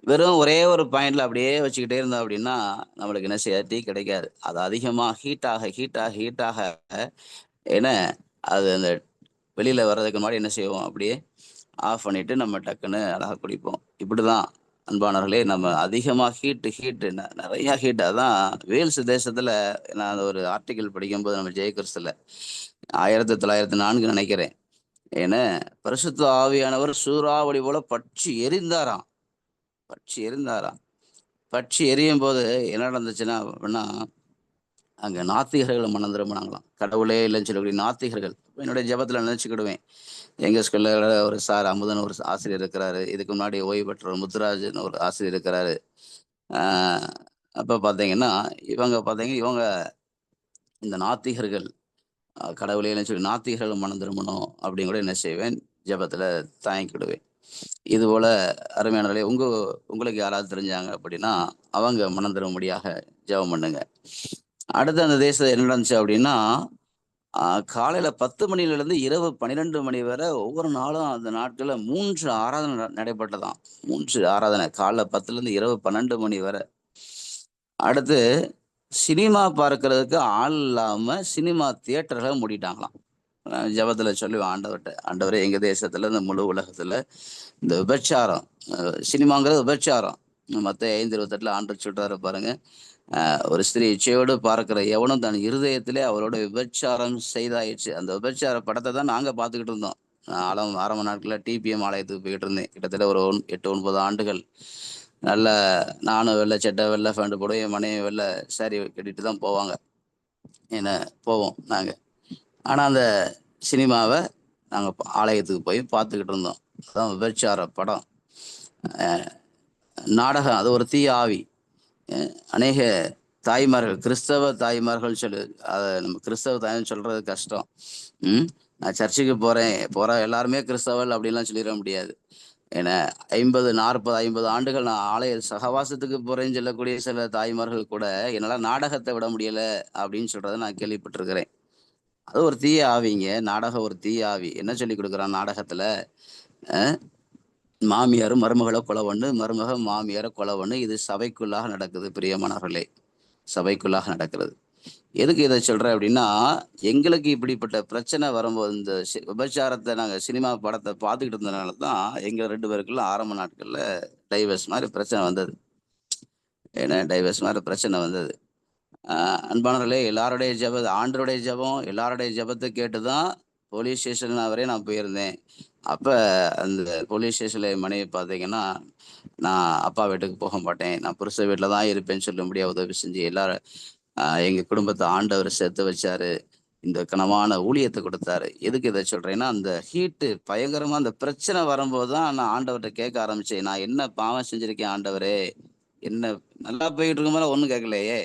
வெறும் ஒரே ஒரு பாயிண்ட்ல அப்படியே வச்சுக்கிட்டே இருந்தோம் அப்படின்னா நம்மளுக்கு என்ன செய்யாது, டீ கிடைக்காது. அது அதிகமாக ஹீட்டாக ஏன்னா அது அந்த வெளியில வர்றதுக்கு முன்னாடி என்ன செய்வோம், அப்படியே ஆஃப் பண்ணிட்டு நம்ம டக்குன்னு அழகாக குடிப்போம். இப்படிதான் அன்பானவர்களே, நம்ம அதிகமாக ஹீட்டு நிறைய ஹீட். அதான் வேல்ஸ் தேசத்துல நான் ஒரு ஆர்டிக்கல் படிக்கும்போது நம்ம ஜெயகிறிஸ்துல 1904 நினைக்கிறேன். ஏன்னா பரிசுத்த ஆவியானவர் சூறாவளி போல பற்றி எரிந்தாராம். பற்றி எரியும் போது என்ன நடந்துச்சுன்னா அப்படின்னா, அங்க நாத்திகர்கள் மனம் திரும்பினாங்களாம். கடவுளே இல்லைன்னு சொல்லக்கூடிய நாத்திகர்கள். என்னுடைய ஜெபத்துல நினைச்சுக்கிடுவேன். எங்க ஸ்கூல்ல ஒரு சார் அமுதன் ஒரு ஆசிரியர் இருக்கிறாரு. இதுக்கு முன்னாடி ஓய்வு பெற்ற முத்துராஜ்ன்னு ஒரு ஆசிரியர் இருக்கிறாரு. ஆ அப்ப பார்த்தீங்கன்னா, இவங்க இந்த நாத்திகர்கள் கடவுளே இல்லைன்னு சொல்லி நாத்திகர்கள் மனம் திரும்பணும் அப்படின்னு கூட என்ன செய்வேன், ஜெபத்துல தாங்கிக்கிடுவேன். இதுபோல அருமையானவர்களே, உங்களுக்கு யாராவது தெரிஞ்சாங்க அப்படின்னா, அவங்க மனம் திரும்பும்படியாக ஜெபம் பண்ணுங்க. அடுத்து அந்த தேசத்துல என்ன நடந்துச்சு அப்படின்னா, காலையில 10 மணியிலிருந்து இரவு 12 மணி வரை ஒவ்வொரு நாளும் அந்த நாட்கள்ல 3 ஆராதனை நடைபெற்றதாம். 3 ஆராதனை. காலைல 10லேருந்து இரவு 12 மணி வரை. அடுத்து சினிமா பார்க்கறதுக்கு ஆள் இல்லாம சினிமா தியேட்டர்கள மூடிட்டாங்களாம். ஜெபத்துல சொல்லுவேன் ஆண்டவர்ட்ட, "ஆண்டவரே எங்க தேசத்துல, இந்த முழு உலகத்துல இந்த விபச்சாரம், சினிமாங்கிறது விபச்சாரம். மத்தேயு 5:28 ஆண்டவர் சொல்றாரு பாருங்க. ஒரு ஸ்திரீ இச்சையோடு பார்க்கிற எவனும் தன் இருதயத்திலே அவளோட விபச்சாரம் செய்தாயிற்று." அந்த விபச்சார படத்த தான் நாங்க பார்த்துக்கிட்டு இருந்தோம். ஆரம்ப நாட்கள்ல டிபிஎம் ஆலயத்துக்கு போயிட்டு இருந்தேன். கிட்டத்தட்ட ஒரு 8, 9 ஆண்டுகள். நல்ல நானும் வெள்ளை சட்டை, வெள்ளை ஃபேண்ட் போடுவேன். என் மனைவி வெள்ளை சாரி கட்டிட்டு தான் போவாங்க. என்ன போவோம் நாங்க. ஆனா அந்த சினிமாவ நாங்க ஆலயத்துக்கு போய் பார்த்துக்கிட்டு இருந்தோம். அதான் விபச்சார படம். அ நாடகம் அது ஒரு தீய ஆவி. அநேக தாய்மார்கள், கிறிஸ்தவ தாய்மார்கள் அத நம்ம கிறிஸ்தவ தாய்ன்னு சொல்றது கஷ்டம். நான் சர்ச்சுக்கு போற எல்லாருமே கிறிஸ்தவர்கள் அப்படின்லாம் சொல்லிட முடியாது. ஏன்னா 50, 40, 50 ஆண்டுகள் நான் ஆலய சகவாசத்துக்கு போறேன்னு சொல்லக்கூடிய சில தாய்மார்கள் கூட என்னால நாடகத்தை விட முடியல அப்படின்னு சொல்றத நான் கேள்விப்பட்டிருக்கிறேன். அது ஒரு தீய ஆவிங்க. நாடகம் ஒரு தீய ஆவி. என்ன சொல்லி கொடுக்குறான் நாடகத்துல? அ மாமியார் மருமகள கொலை பண்ணு, மருமக மாமியார கொலை பண்ணு. இது சபைக்குள்ளாக நடக்குது பிரியமானவர்களே. சபைக்குள்ளாக நடக்கிறது. எதுக்கு இத சொல்றேன் அப்படின்னா, எங்களுக்கு இப்படிப்பட்ட பிரச்சனை வரும்போது இந்த விபச்சாரத்த நாங்க சினிமா படத்த பார்த்துக்கிட்டு இருந்தனால தான் எங்க 2 பேருக்குள்ள ஆரம்ப நாட்கள்ல டைவர்ஸ் மாரி பிரச்சனை வந்தது. டைவர்ஸ் மாரி பிரச்சனை வந்தது. அ அன்பானவர்களே, ஆண்டவருடைய ஜெபம், எல்லாருடைய ஜெபத்த கேட்டு தான் போலீஸ் ஸ்டேஷன் வரை நான் போயிருந்தேன். அப்ப அந்த போலீஸ் ஸ்டேஷன்ல என் மனைவி பார்த்தீங்கன்னா, நான் அப்பா வீட்டுக்கு போக மாட்டேன். நான் புருஷன் வீட்ல தான் இருப்பேன்னு சொல்லும்படியா உதவி செஞ்சு எல்லாரும் எங்க குடும்பத்த ஆண்டவர் சேர்த்து வச்சாரு. இந்த கனமான ஊழியத்த குடுத்தாரு. எதுக்கு இத சொல்றேன்னா, அந்த பயங்கரமா அந்த பிரச்சனை வரும்போது தான் நான் ஆண்டவர்ட்ட கேட்க ஆரம்பிச்சேன். நான் என்ன பாவம் செஞ்சிருக்கேன் ஆண்டவரே? என்ன நல்லா போயிட்டு இருக்கும்போது ஒண்ணும் கேட்கலையே!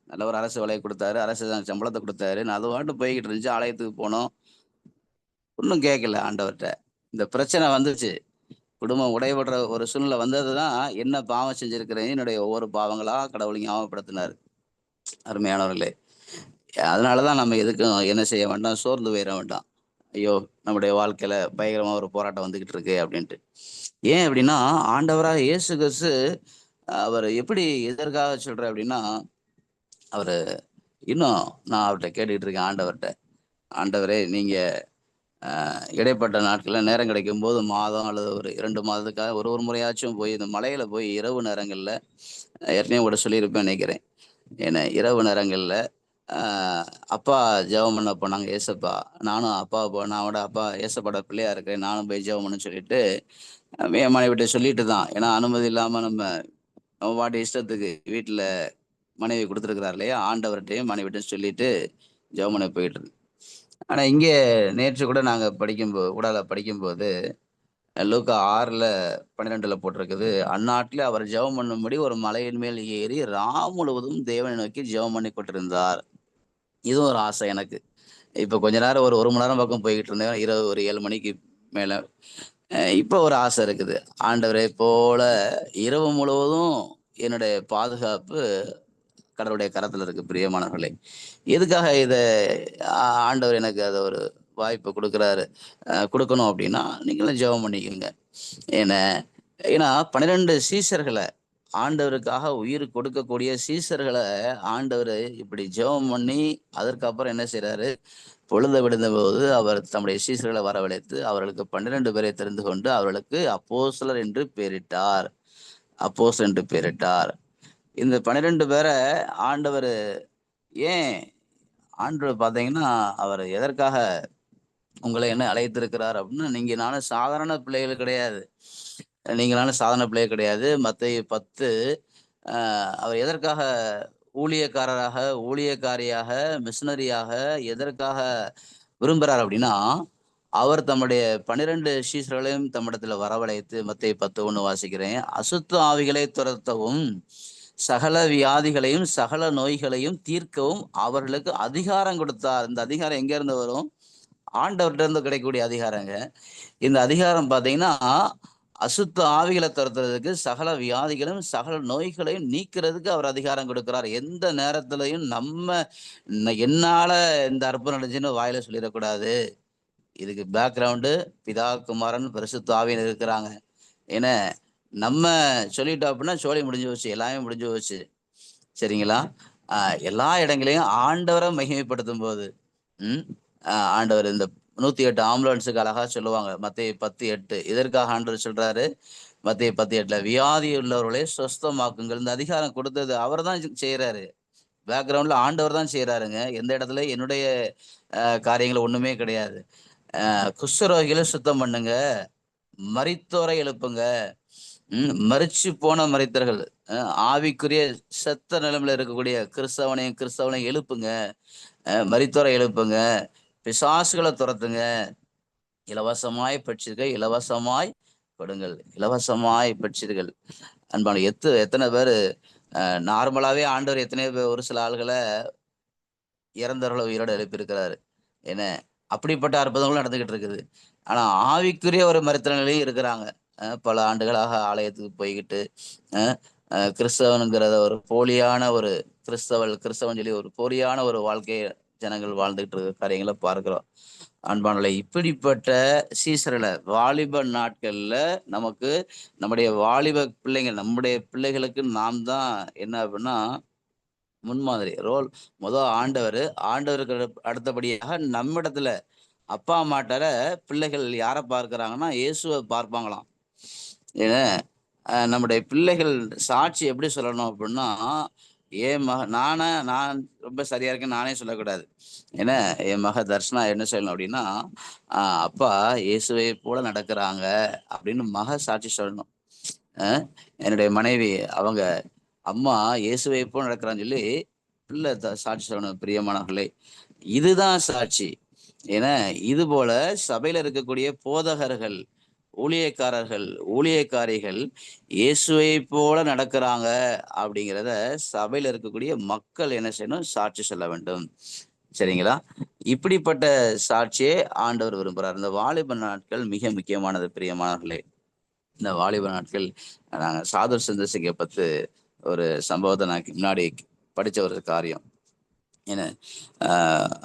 நல்ல ஒரு அரசு வேலைய குடுத்தாரு. அரசு சம்பளத்த குடுத்தாரு. நான் அது பாட்டுக்கு போய்க்கிட்டு இருந்துச்சு. ஆலயத்துக்கு போனோம். ஒண்ணும் கேட்கல ஆண்டவர்ட்ட. இந்த பிரச்சனை வந்துச்சு. குடும்பம் உடைபடுற ஒரு சூழ்நிலை வந்தது தான், என்ன பாவம் செஞ்சிருக்கிறேன், என்னுடைய ஒவ்வொரு பாவங்களா கடவுள் ஞாபகப்படுத்தினாரு. அருமையானவர்களே! அதனால தான் நம்ம எதுக்கும் என்ன செய்ய வேண்டாம், சோர்ந்து போயிற வேண்டாம். ஐயோ! நம்முடைய வாழ்க்கையில பயங்கரமா ஒரு போராட்டம் வந்துகிட்டு இருக்கு அப்டின்ட்டு. ஏன் அப்டின்னா, ஆண்டவராக இயேசு கிறிஸ்து அவரு எப்படி எதற்காக சொல்றேன் அப்டின்னா, அவரு இன்னும் நான் அவர்ட்ட கேட்டுட்டு இருக்கேன் ஆண்டவர்ட்ட. ஆண்டவரே நீங்க இடைப்பட்ட நாட்கள்ல நேரம் கிடைக்கும்போது மாதம் அல்லது ஒரு 2 மாதத்துக்காக ஒரு முறையாச்சும் போய் இந்த மலையில போய் இரவு நேரங்கள்ல ஏற்கனவே உங்கட்ட சொல்லியிருப்பேன்னு நெனைக்கிறேன். ஏன்னா இரவு நேரங்கள்ல அ அப்பா ஜெபம் பண்ண போனாங்க ஏசப்பா. நானும் நான் கூட அப்பா ஏசப்பாவோட பிள்ளையா இருக்கிறேன். நானும் போய் ஜெபம் பண்ணணும்னு சொல்லிட்டு என் மனைவிட்ட சொல்லிட்டு தான். ஏன்னா அனுமதி இல்லாம நம்ம பாட்டு இஷ்டத்துக்கு வீட்ல மனைவி குடுத்துருக்கிறார் இல்லையா? ஆண்டவர்ட்டயும் மனைவிட்டயும் சொல்லிட்டு ஜெபம் பண்ண போயிட்டு இருந்தேன். ஆனா இங்கே நேற்று கூட நாங்க உடால படிக்கும்போது லூக்கா 6:12 போட்டிருக்குது. அந்நாட்டிலே அவர் ஜெபம் பண்ணும்படி ஒரு மலையின் மேல் ஏறி முழுவதும் தேவனை நோக்கி ஜெபம் பண்ணி கொண்டிருந்தார். இதுவும் ஒரு ஆசை எனக்கு. இப்ப கொஞ்ச நேரம் ஒரு 1 மணி நேரம் பக்கம் போய்க்கிட்டு இருந்தேன். இரவு ஒரு 7 மணிக்கு மேல. இப்ப ஒரு ஆசை இருக்குது. ஆண்டவரே போல இரவு முழுவதும் என்னுடைய பாதுகாப்பு கடவுளுடைய கரத்துல இருக்கு பிரியமானவர்களே. எதுக்காக ஆண்டவர் எனக்கு அத ஒரு வாய்ப்பு குடுக்குறாரு. குடுக்கணும் அப்டின்னா, நீங்களும் ஜெபம் பண்ணிக்கங்க. ஏன்னா ஏன்னா 12 சீஷர்கள ஆண்டவருக்காக உயிர் கொடுக்கக்கூடிய சீஷர்கள ஆண்டவரு இப்படி ஜெபம் பண்ணி, அதற்கப்புறம் என்ன செய்றாரு, பொழுது விடிந்தபோது அவர் தம்முடைய சீஷர்களை வரவழைத்து, அவர்களுக்கு 12 பேரை தெரிந்து கொண்டு, அவர்களுக்கு அப்போஸ்தலர் என்று பெயரிட்டார். அப்போஸ்தலர் என்று பெயரிட்டார். இந்த 12 பேர ஆண்டவரு ஏன் ஆண்டவர் பார்த்தீங்கன்னா, அவர் எதற்காக உங்கள என்ன அழைத்திருக்கிறார் அப்டின்னா, நானும் சாதாரண பிள்ளைகள் கிடையாது. நீங்க நானும் சாதாரண பிள்ளைகள் கிடையாது. மத்தேயு 10 அவர் எதற்காக ஊழியக்காரராக, ஊழியக்காரியாக, மிஷனரியாக எதற்காக விரும்புறார் அப்படின்னா, அவர் தம்முடைய 12 சீஷர்களையும் தம்மிடத்துல வரவழைத்து, மத்தேயு 10:1 வாசிக்கிறேன். அசுத்த ஆவிகளை துரத்தவும், சகல வியாதிகளையும், சகல நோய்களையும் தீர்க்கவும் அவர்களுக்கு அதிகாரம் கொடுத்தார். இந்த அதிகாரம் எங்க இருந்து வரும்? ஆண்டவர்கிட்ட இருந்து கிடைக்கக்கூடிய அதிகாரங்க. இந்த அதிகாரம் பார்த்தீங்கன்னா, அசுத்த ஆவிகளை துரத்துறதுக்கு, சகல வியாதிகளும், சகல நோய்களையும் நீக்கிறதுக்கு அவர் அதிகாரம் கொடுக்கிறார். எந்த நேரத்திலையும் என்னால இந்த அற்புதம் நடந்துச்சுன்னு வாயில சொல்லிடக்கூடாது. இதுக்கு பேக்ரவுண்டு பிதா, குமாரன், பரிசுத்த ஆவியர் இருக்கிறாங்க. ஏன்னா நம்ம சொல்லிட்டோம் அப்படின்னா சோழி முடிஞ்சு போச்சு, எல்லாமே முடிஞ்சு போச்சு. சரிங்களா? எல்லா இடங்களையும் ஆண்டவரை மகிமைப்படுத்தும் போது ஆண்டவர் இந்த 108 ஆம்புலன்ஸுக்கு அழகா சொல்லுவாங்க, மத்தேயு 10:8. இதற்காக ஆண்டவர் சொல்றாரு, மத்தேயு 10:8 வியாதி உள்ளவர்களை சொஸ்தமாக்குங்கள். இந்த அதிகாரம் கொடுத்தது அவர் தான் செய்யறாரு. பேக்ரவுண்ட்ல ஆண்டவர் தான் செய்யறாருங்க. எந்த இடத்துல என்னுடைய காரியங்கள் ஒண்ணுமே கிடையாது. குஷ்டரோகிகளை சுத்தம் பண்ணுங்க, மரித்தோரை எழுப்புங்க, மரிச்சு போன மரித்தர்கள், ஆவிக்குரிய செத்த நிலைமையில இருக்கக்கூடிய கிறிஸ்தவனையும் எழுப்புங்க, மரித்தோரை எழுப்புங்க, பிசாசுகளை துரத்துங்க, இலவசமாய் பெற்றீர்கள், இலவசமாய் கொடுங்கள், இலவசமாய் பெற்றீர்கள். அன்பான எத்தனை பேர் நார்மலாவே ஆண்டவர் எத்தனை பேர் ஒரு சில ஆள்களை இறந்தவர்களை உயிரோடு எழுப்பியிருக்கிறாரு. என்ன அப்படிப்பட்ட அற்புதங்களும் நடந்துகிட்டு இருக்குது. ஆனா ஆவிக்குரிய ஒரு மருத்துவ நிலையும் இருக்கிறாங்க. பல ஆண்டுகளாக ஆலயத்துக்கு போய்கிட்டு கிறிஸ்தவனுங்கிறத ஒரு போலியான ஒரு கிறிஸ்தவன் சொல்லி ஒரு போலியான ஒரு வாழ்க்கையை ஜனங்கள் வாழ்ந்துகிட்டு இருக்க காரியங்களை பார்க்கிறோம். அன்பானலை இப்படிப்பட்ட சீசரில் வாலிப நாட்கள்ல நமக்கு நம்முடைய வாலிப பிள்ளைகள், நம்முடைய பிள்ளைகளுக்கு நாம் தான் என்ன அப்படின்னா முன்மாதிரி ஆண்டவருக்கு அடுத்தபடியாக நம்மிடத்துல அப்பா அம்மாட்டார பிள்ளைகள் யாரை பார்க்கிறாங்கன்னா இயேசுவை பார்ப்பாங்களாம். ஏன்னா நம்முடைய பிள்ளைகள் சாட்சி எப்படி சொல்லணும் அப்படின்னா, நான் ரொம்ப சரியா இருக்கேன்னு நானே சொல்லக்கூடாது. ஏன்னா என் மக தர்ஷனா என்ன சொல்லணும் அப்படின்னா, அப்பா இயேசுவை போல நடக்கிறாங்க அப்படின்னு மக சாட்சி சொல்லணும். என்னுடைய மனைவி அவங்க அம்மா இயேசுவை போல நடக்கிறான்னு சொல்லி பிள்ளை சாட்சி சொல்லணும். பிரியமானவர்களே, இதுதான் சாட்சி. ஏன்னா இது போல சபையில இருக்கக்கூடிய போதகர்கள், ஊழியக்காரர்கள், ஊழியக்காரிகள் இயேசுவை போல நடக்கிறாங்க அப்படிங்கிறத சபையில இருக்கக்கூடிய மக்கள் என்ன செய்யணும்? சாட்சி சொல்ல வேண்டும். சரிங்களா? இப்படிப்பட்ட சாட்சியே ஆண்டவர் விரும்புகிறார். இந்த வாலிப நாட்கள் மிக முக்கியமானது பிரியமானவர்களே. இந்த வாலிப நாட்கள் நாங்கள் சாதுர் சந்திரசேகரை பத்து ஒரு சம்பவத்தை நான் முன்னாடி படித்த ஒரு காரியம். ஏன்னா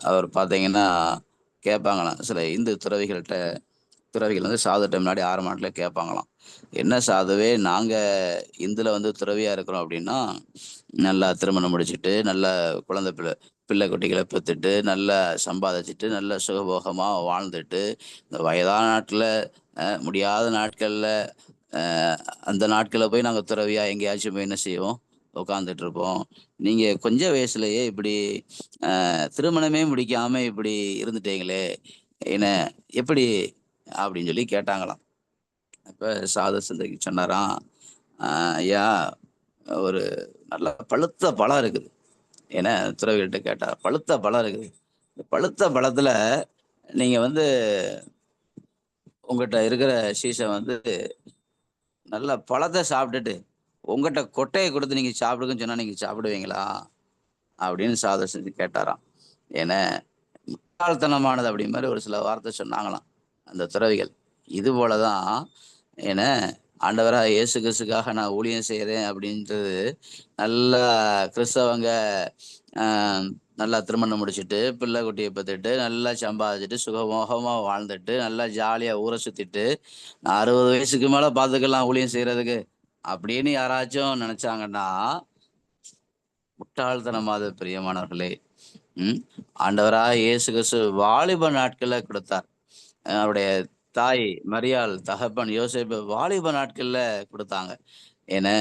அவர் பார்த்தீங்கன்னா கேட்பாங்களாம், சில இந்து துறவிகள் வந்து சாதுட்ட முன்னாடி 6 மாதத்துல கேட்பாங்களாம், என்ன சாதுவே நாங்கள் இந்துல துறவியாக இருக்கிறோம் அப்படின்னா நல்லா திருமணம் முடிச்சுட்டு நல்லா பிள்ளை குட்டிகளை பெற்றுட்டு நல்லா சம்பாதிச்சுட்டு நல்லா சுகபோகமாக வாழ்ந்துட்டு இந்த வயதான நாட்டில் முடியாத நாட்களில் அந்த நாட்களில் போய் நாங்கள் துறவியாக எங்கேயாச்சும் போய் என்ன செய்வோம்? உட்காந்துட்டு இருப்போம். நீங்கள் கொஞ்சம் வயசுலயே இப்படி திருமணமே முடிக்காமல் இப்படி இருந்துட்டீங்களே, என்ன எப்படி அப்படின்னு சொல்லி கேட்டாங்களாம். அப்போ சாது சிந்தைக்கு சொன்னாராம், ஐயா ஒரு நல்ல பழுத்த பழம் இருக்குது. ஏன்னா துறவிகள்கிட்ட கேட்டார், பழுத்த பழம் இருக்குது, பழுத்த பழத்துல நீங்க உங்ககிட்ட இருக்கிற சீசன் நல்ல பழத்தை சாப்பிட்டுட்டு உங்ககிட்ட கொட்டையை கொடுத்து நீங்க சாப்பிடுங்கன்னு சொன்னா நீங்க சாப்பிடுவீங்களா அப்படின்னு சாது செஞ்சு கேட்டாராம். ஏன்னா முட்டாள்தனமானது அப்படி மாதிரி ஒரு சில வார்த்தை சொன்னாங்களாம் அந்த துறவிகள். இது போலதான் ஏன்னா ஆண்டவராக இயேசு கிறிஸ்துக்காக நான் ஊழியம் செய்கிறேன் அப்படின்றது நல்லா கிறிஸ்தவங்க நல்லா திருமணம் முடிச்சுட்டு பிள்ளை குட்டியை பத்துட்டு நல்லா சம்பாதிச்சுட்டு சுகமோகமாக வாழ்ந்துட்டு நல்லா ஜாலியாக ஊரை சுற்றிட்டு 60 வயசுக்கு மேலே பார்த்துக்கலாம் ஊழியம் செய்கிறதுக்கு அப்படின்னு யாராச்சும் நினச்சாங்கன்னா முட்டாள்தனமாத பிரியமானவர்களே. ஆண்டவராக இயேசு கிறிஸ்து வாலிப நாட்களை கொடுத்தார். அவருடைய தாய் மரியாள், தகப்பன் யோசேப்பு வாலிப நாட்கள்ல கொடுத்தாங்க. ஏன்னா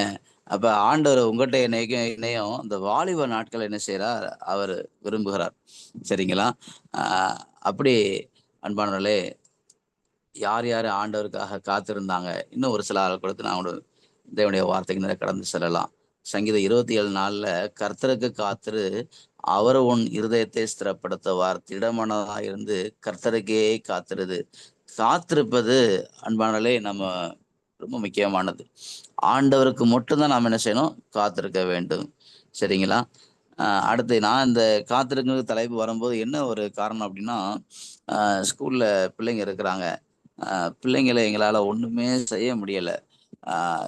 அப்ப ஆண்டவர் உங்கள்கிட்ட என்னையும் இந்த வாலிப நாட்கள் என்ன செய்யறார்? அவர் விரும்புகிறார். சரிங்களா? அப்படி அன்பானவர்களே, யார் யார் ஆண்டவருக்காக காத்திருந்தாங்க, இன்னும் ஒரு சில ஆள் கொடுத்து நான் தேவனுடைய வார்த்தைக்கு நிறைய கடந்து செல்லலாம். சங்கீதம் 27:4 கர்த்தருக்கு காத்திரு, அவர் உன் இருதயத்தை ஸ்திரப்படுத்துவார். திடமனதாயிருந்து கர்த்தருக்கே காத்திருது. காத்திருப்பது அன்பானலே நம்ம ரொம்ப முக்கியமானது. ஆண்டவருக்கு மட்டும்தான் நாம் என்ன செய்யணும்? காத்திருக்க வேண்டும். சரிங்களா? அடுத்து நான் இந்த காத்திருக்கிற தலைப்பு வரும்போது என்ன ஒரு காரணம் அப்படின்னா, ஸ்கூல்ல பிள்ளைங்க இருக்கிறாங்க. பிள்ளைங்களை எங்களால் ஒன்றுமே செய்ய முடியலை.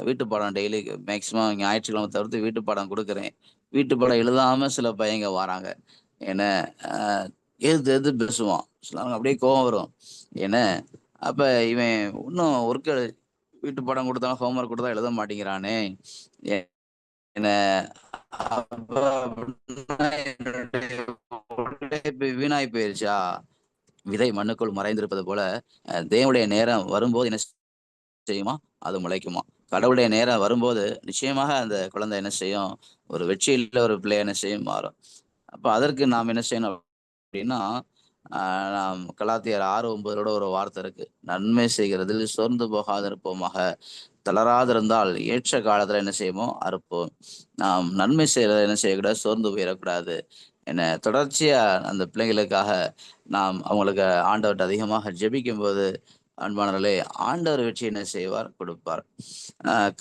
வீட்டு பாடம் டெய்லி மேக்ஸிமம் ஞாயிற்றுக்கிழமை தவிர்த்து வீட்டு பாடம் கொடுக்குறேன். வீட்டு பாடம் எழுதாமல் சில பையங்க வராங்க. என்ன எது எது பேசுவான், சிலவங்க அப்படியே கோவம் வரும். என்ன அப்போ இவன் இன்னும் ஒர்க்கு வீட்டு பாடம் கொடுத்தாலும் ஹோம்ஒர்க் கொடுத்தா எழுத மாட்டேங்கிறானே, என்ன வீணாய் போயிருச்சா? விதை மண்ணுக்குள் மறைந்திருப்பது போல தேவனுடைய நேரம் வரும்போது என்ன செய்யுமா? அது முளைக்குமா? கடவுளுடைய நேரம் வரும்போது நிச்சயமாக அந்த குழந்தை என்ன செய்யும்? ஒரு வெற்றியுள்ள ஒரு பிள்ளை என்ன செய்யும்? மாறும். அப்ப அதற்கு நாம் என்ன செய்யணும் அப்படின்னா, நாம் கலாத்தியர் 6:9 ஒரு வார்த்தை இருக்கு. நன்மை செய்கிறதில் சோர்ந்து போகாதிருப்போமாக, தளராதிருந்தால் ஏற்ற காலத்துல என்ன செய்வோம்? அறுப்போம். நாம் நன்மை செய்யறத என்ன செய்யக்கூடாது? சோர்ந்து போயிடக்கூடாது. என்ன தொடர்ச்சியா அந்த பிள்ளைங்களுக்காக நாம் அவங்களுக்கு ஆண்டவர்கிட்ட அதிகமாக ஜெபிக்கும் போது அன்பானவர்களே, ஆண்டவர் வெற்றி என்ன செய்வார்? கொடுப்பார்.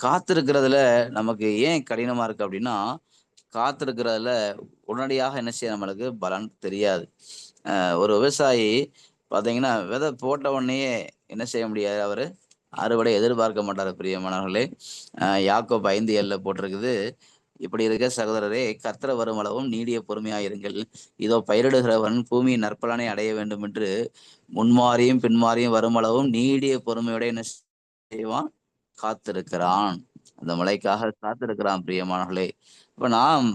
காத்திருக்கிறதுல நமக்கு ஏன் கடினமா இருக்கு அப்படின்னா, காத்திருக்கிறதுல உடனடியாக என்ன செய்ய நம்மளுக்கு பலன் தெரியாது. ஒரு விவசாயி பார்த்தீங்கன்னா, விதை போட்ட உடனேயே என்ன செய்ய முடியாது? அவரு அறுவடை எதிர்பார்க்க மாட்டாரு பிரியமானவர்களே. யாக்கோபு 5:7 போட்டிருக்குது. இப்படி இருக்க சகோதரரே, கர்த்தர் வரும் அளவும் நீடிய பொறுமையாயிருங்கள். இதோ பயிரிடுகிறவன் பூமியின் நற்பலனை அடைய வேண்டும் என்று முன்மாறியும் பின்மாறியும் வரும் அளவும் நீடிய பொறுமையோட என்ன செய்வான்? காத்திருக்கிறான். அந்த மழைக்காக காத்திருக்கிறான் பிரியமானவர்களே. இப்ப நாம்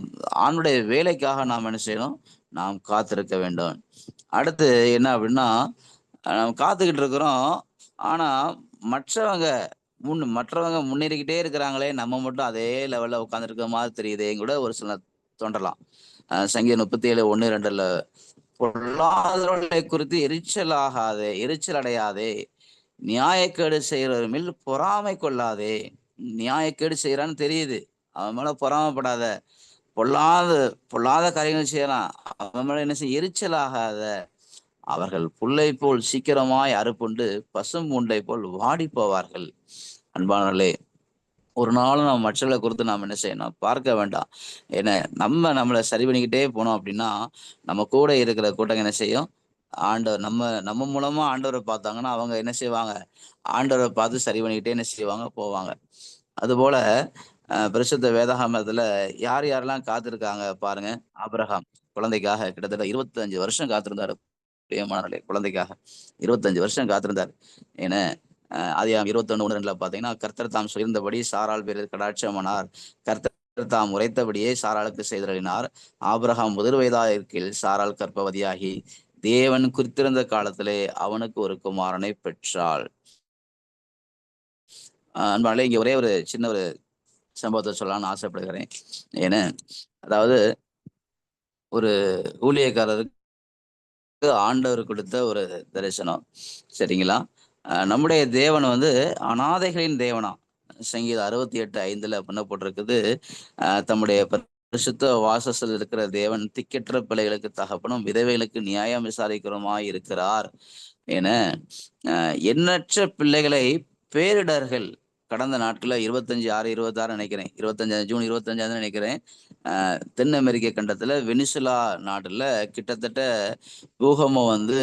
ஆணுடைய வேலைக்காக நாம் என்ன செய்யணும்? நாம் காத்திருக்க வேண்டும். அடுத்து என்ன அப்படின்னா, நம்ம காத்துக்கிட்டு இருக்கிறோம். ஆனா மற்றவங்க முன்னேறிக்கிட்டே இருக்கிறாங்களே, நம்ம மட்டும் அதே லெவல்ல உட்காந்துருக்க மாதிரி தெரியுதே கூட ஒரு சில தோன்றலாம். சங்கீதம் 37:1-2 பொல்லாதவர்களை குறித்து எரிச்சல் அடையாதே, நியாயக்கேடு செய்கிறவர் மேல் பொறாமை கொள்ளாதே. நியாயக்கேடு செய்யறான்னு தெரியுது, அவன் மேல பொறாமைப்படாத. பொல்லாத பொல்லாத காரியங்கள் செய்யறான், அவன் மேல என்ன செய்ய? எரிச்சல் ஆகாத. அவர்கள் புல்லை போல் சீக்கிரமாய் அறுப்புண்டு பசும் உண்டை போல் வாடி போவார்கள். அன்பானவர்களே, ஒரு நாளும் நம்ம மற்றவர்களை குறித்து நாம் என்ன செய்யணும்? பார்க்க வேண்டாம். ஏன்னா நம்மளை சரி பண்ணிக்கிட்டே போனோம் அப்படின்னா, நம்ம கூட இருக்கிற கூட்டம் என்ன செய்யும்? ஆண்டவர் நம்ம மூலமா ஆண்டவரை பார்த்தாங்கன்னா அவங்க என்ன செய்வாங்க? ஆண்டவரை பார்த்து சரி பண்ணிக்கிட்டே என்ன செய்வாங்க? போவாங்க. அதுபோல பரிசுத்த வேதாகமத்துல யார் யாரெல்லாம் காத்திருக்காங்க பாருங்க. ஆபிரகாம் குழந்தைக்காக கிட்டத்தட்ட 25 வருஷம் காத்திருந்தாரு. பிரியமானவர்களே, குழந்தைக்காக 25 வருஷம் காத்திருந்தார். ஏன்னா ஆதியாகமம் 21:1-2 பாத்தீங்கன்னா, கர்த்தர் தாம் சொல்லியிருந்தபடி சாராள் பேரில் கடாட்சமானார். கர்த்தர் தாம் உரைத்தபடியே சாராளுக்கு செய்தருளினார். ஆபிரகாம் முதிர் வயதாக இருக்கையில் சாராள் கர்ப்பவதியாகி தேவன் குறித்திருந்த காலத்திலே அவனுக்கு ஒரு குமாரனை பெற்றாள். அன்பாலே, இங்க ஒரே ஒரு சின்ன ஒரு சம்பவத்தை சொல்லலாம்னு ஆசைப்படுகிறேன். ஏன்னா அதாவது ஒரு ஊழியக்காரருக்கு ஆண்டவர் கொடுத்த ஒரு தரிசனம். சரிங்களா? நம்முடைய தேவன் வந்து அனாதைகளின் தேவனா. சங்கீதம் 68:5 பண்ண போட்டிருக்குது. தம்முடைய பரிசுத்த வாசஸ்தல் இருக்கிற தேவன் திக்கற்ற பிள்ளைகளுக்கு தகப்பனும் விதவைகளுக்கு நியாயம் விசாரிக்கிறோமாய் இருக்கிறார் என எண்ணற்ற பிள்ளைகளை பேரிடர்கள் கடந்த நாட்கள்ல 25/6/26 நினைக்கிறேன், 25 ஜூன் 25 நினைக்கிறேன், தென் அமெரிக்க கண்டத்துல வெனிசுலா நாட்டுல கிட்டத்தட்ட பூகம்பம் வந்து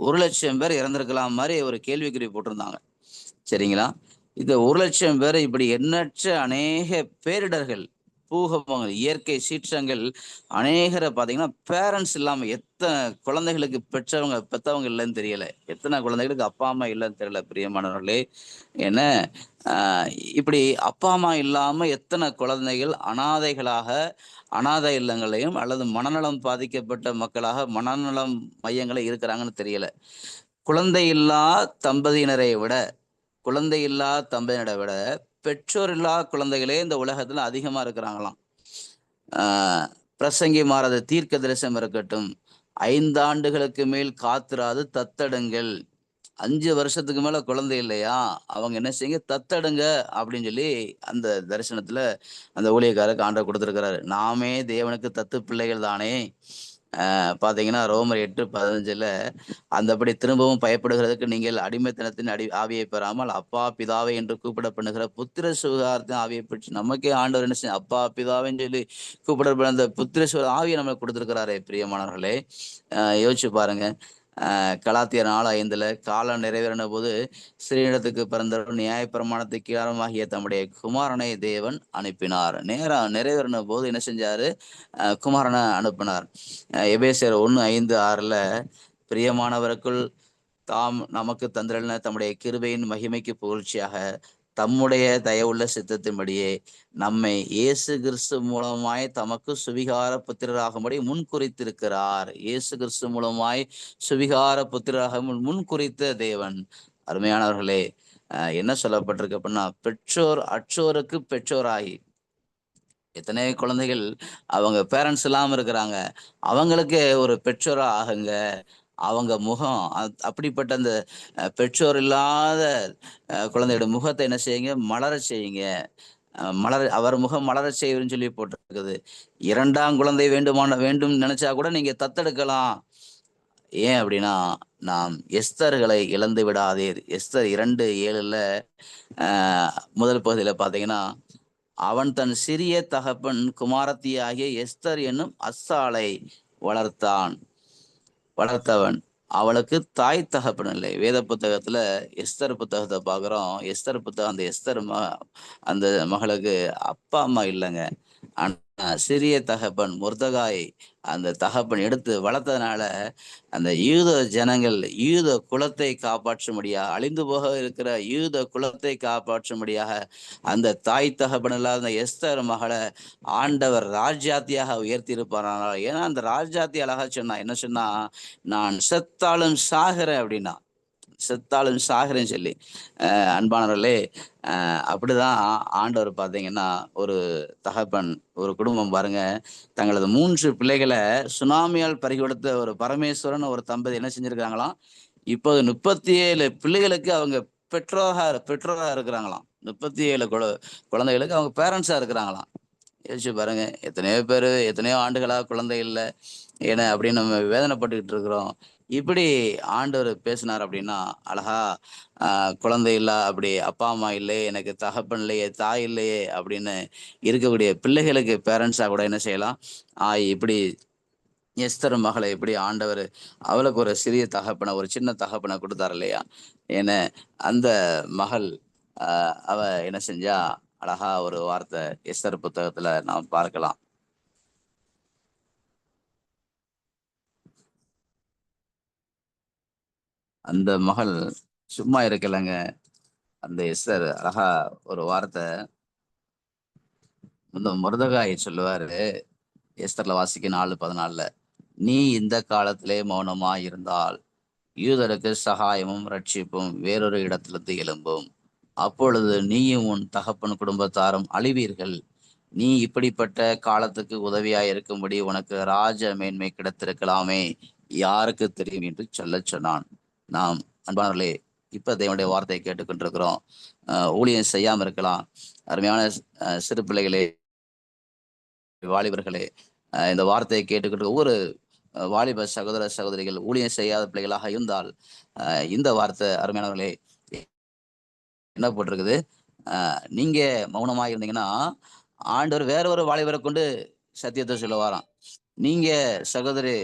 1,00,000 பேர் இறந்திருக்கலாம் மாதிரி ஒரு கேள்விக்குறி போட்டிருந்தாங்க. சரிங்களா? இந்த 1,00,000 பேர் இப்படி எண்ணற்ற அநேக பேரிடர்கள், பூகம்பங்கள், இயற்கை சீற்றங்கள் அநேகரை பார்த்தீங்கன்னா, பேரண்ட்ஸ் இல்லாம எத்தனை குழந்தைகளுக்கு பெற்றவங்க இல்லைன்னு தெரியல, எத்தனை குழந்தைகளுக்கு அப்பா அம்மா இல்லைன்னு தெரியல பிரியமானவர்களே. ஏன்னா இப்படி அப்பா அம்மா இல்லாம எத்தனை குழந்தைகள் அனாதைகளாக அனாதை இல்லங்களையும் அல்லது மனநலம் பாதிக்கப்பட்ட மக்களாக மனநலம் மையங்களை இருக்கிறாங்கன்னு தெரியல. குழந்தையில்லா தம்பதியினரை விட பெற்றோர் இல்லா குழந்தைகளே இந்த உலகத்துல அதிகமா இருக்கிறாங்களாம். பிரசங்கி மாறாத தீர்க்க தரிசனம் இருக்கட்டும், 5 ஆண்டுகளுக்கு மேல் காத்திராது தத்தடுங்கள், 5 வருஷத்துக்கு மேல குழந்தை இல்லையா, அவங்க என்ன செய்யுங்க, தத்தெடுங்க அப்படின்னு சொல்லி அந்த தரிசனத்துல அந்த ஊழியக்காரருக்கு ஆண்டவர் கொடுத்திருக்கிறாரு. நாமே தேவனுக்கு தத்து பிள்ளைகள் தானே. பார்த்தீங்கன்னா ரோமர் 8:15 அந்தபடி திரும்பவும் பயப்படுகிறதுக்கு நீங்கள் அடிமைத்தனத்தின் ஆவியை பெறாமல் அப்பா பிதாவே என்று கூப்பிடப்படுகிற புத்திர சுவிகாரத்தின் ஆவியை பெற்று, நமக்கே ஆண்டவர் என்ன செய்ய, அப்பா பிதாவேன்னு சொல்லி கூப்பிடப்படுற அந்த புத்திர சுவிகார ஆவியை நம்மளுக்கு கொடுத்திருக்கிறாரே பிரியமானவர்களே. யோசிச்சு பாருங்க. கலாத்தியர் 4:5 காலம் நிறைவேறின போது ஸ்ரீனிடத்துக்கு பிறந்தவர் நியாயப்பிரமாணத்துக்கு கீழாரமாகிய தம்முடைய குமாரனை தேவன் அனுப்பினார். நேரம் நிறைவேறின போது என்ன செஞ்சாரு, குமாரனை அனுப்பினார். எபேசியர் 1:5-6 பிரியமானவருக்குள் தாம் நமக்கு தந்திரன தம்முடைய கிருபையின் மகிமைக்கு புகழ்ச்சியாக தம்முடைய தயவுள்ள சித்தத்தின்படியே நம்மை இயேசு கிறிஸ்து மூலமாய் தமக்கு சுவிகார புத்திரராகும்படி முன்குறித்திருக்கிறார். இயேசு கிறிஸ்து மூலமாய் சுவிகார புத்திரராக முன்குறித்த தேவன். அருமையானவர்களே, என்ன சொல்லப்பட்டிருக்கு அப்படின்னா, பெற்றோர் அற்றோருக்கு பெற்றோராகி, எத்தனை குழந்தைகள் அவங்க பேரண்ட்ஸ் இல்லாம இருக்கிறாங்க, அவங்களுக்கு ஒரு பெற்றோரா ஆகுங்க. அவங்க முகம் அப்படிப்பட்ட அந்த பெற்றோர் இல்லாத குழந்தையோட முகத்தை என்ன செய்யுங்க, மலர செய்யுங்க. அவர் முகம் மலர செய்வன்னு சொல்லி போட்டிருக்குது. 2ஆம் குழந்தை வேண்டும் நினைச்சா கூட நீங்க தத்தெடுக்கலாம். ஏன் அப்படின்னா, நாம் எஸ்தர்களை இழந்து விடாதீர். எஸ்தர் 2:7 முதல் பகுதியில பாத்தீங்கன்னா, அவன் தன் சிறிய தகப்பன் குமாரத்தியாகிய எஸ்தர் என்னும் அஸ்ஸாளை வளர்த்தவன். அவளுக்கு தாய் தகப்பன் இல்லை. வேத புத்தகத்துல எஸ்தர் புத்தகத்தை பாக்குறோம். எஸ்தர் புத்தகம், அந்த எஸ்தர் அந்த மகளுக்கு அப்பா அம்மா இல்லைங்க. ஆனா சிறிய தகப்பன் மொர்தகாய் அந்த தகப்பன் எடுத்து வளர்த்ததுனால அந்த யூத ஜனங்கள் யூத குலத்தை காப்பாற்றும்படியாக, அழிந்து போக இருக்கிற யூத குலத்தை காப்பாற்றும்படியாக அந்த தாய் தகப்பன் இல்லாத அந்த எஸ்தர் மகளை ஆண்டவர் ராஜ்யாத்தியாக உயர்த்தி இருப்பாரானால். ஏன்னா அந்த ராஜ்யாத்தி அழகா சொன்னா, என்ன சொன்னா, நான் செத்தாலும் சாகிறேன் அப்படின்னா, செத்தாலும் சாகிறேன்னு சொல்லி. அன்பானவர்களே, அப்படிதான் ஆண்டவர் பார்த்தீங்கன்னா, ஒரு தகப்பன், ஒரு குடும்பம் பாருங்க, தங்களது 3 பிள்ளைகளை சுனாமியால் பறிகொடுத்த ஒரு பரமேஸ்வரன் ஒரு தம்பதி என்ன செஞ்சிருக்காங்களாம், இப்போது 37 பிள்ளைகளுக்கு அவங்க பெற்றோராக இருக்கிறாங்களாம். 37 குழந்தைகளுக்கு அவங்க பேரண்ட்ஸா இருக்கிறாங்களாம். யோசிச்சு பாருங்க. எத்தனையோ ஆண்டுகளா குழந்தை இல்லை ஏன்னா அப்படின்னு நம்ம வேதனைப்பட்டுக்கிட்டு இருக்கிறோம். இப்படி ஆண்டவர் பேசினார் அப்படின்னா அழகா, குழந்தை இல்ல, அப்படி அப்பா அம்மா இல்லையே, எனக்கு தகப்பன் இல்லையே, தாய் இல்லையே அப்படின்னு இருக்கக்கூடிய பிள்ளைகளுக்கு பேரண்ட்ஸா கூட என்ன செய்யலாம், இப்படி எஸ்தர் மகளை எப்படி ஆண்டவர் அவளுக்கு ஒரு சிறிய தகப்பனை, ஒரு சின்ன தகப்பனை கொடுத்தாரு இல்லையா. ஏன்னா அந்த மகள் அவ என்ன செஞ்சா, அழகா ஒரு வார்த்தை எஸ்தர் புத்தகத்துல நாம் பார்க்கலாம். அந்த மகள் சும்மா இருக்கலைங்க. அந்த எஸ்தர் அழகா ஒரு வார்த்தை மொர்தகாய் சொல்லுவாரு. எஸ்தர்ல வாசிக்க 4:14 நீ இந்த காலத்திலே மௌனமா இருந்தால் யூதருக்கு சகாயமும் ரட்சிப்பும் வேறொரு இடத்திலிருந்து எழும்பும். அப்பொழுது நீயும் உன் தகப்பன் குடும்பத்தாரும் அழிவீர்கள். நீ இப்படிப்பட்ட காலத்துக்கு உதவியாய் இருக்கும்படி உனக்கு ராஜ மேன்மை கிடைத்திருக்கலாமே, யாருக்கு தெரியும் என்று சொன்னான். நாம் அன்பானவர்களே, இப்ப தேவனுடைய வார்த்தையை கேட்டுக்கொண்டிருக்கிறோம். ஊழியம் செய்யாம இருக்கலாம். அருமையான சிறு பிள்ளைகளே, வாலிபர்களே, இந்த வார்த்தையை கேட்டுக்கிட்டு ஒவ்வொரு வாலிப சகோதர சகோதரிகள் ஊழியம் செய்யாத பிள்ளைகளாக இருந்தால், இந்த வார்த்தை அருமையானவர்களே என்ன போட்டிருக்குது, நீங்க மௌனமா இருந்தீங்கன்னா ஆண்டவர் வேற ஒரு வாலிபரை கொண்டு சத்தியத்தை சொல்ல வாராம். நீங்க சகோதரி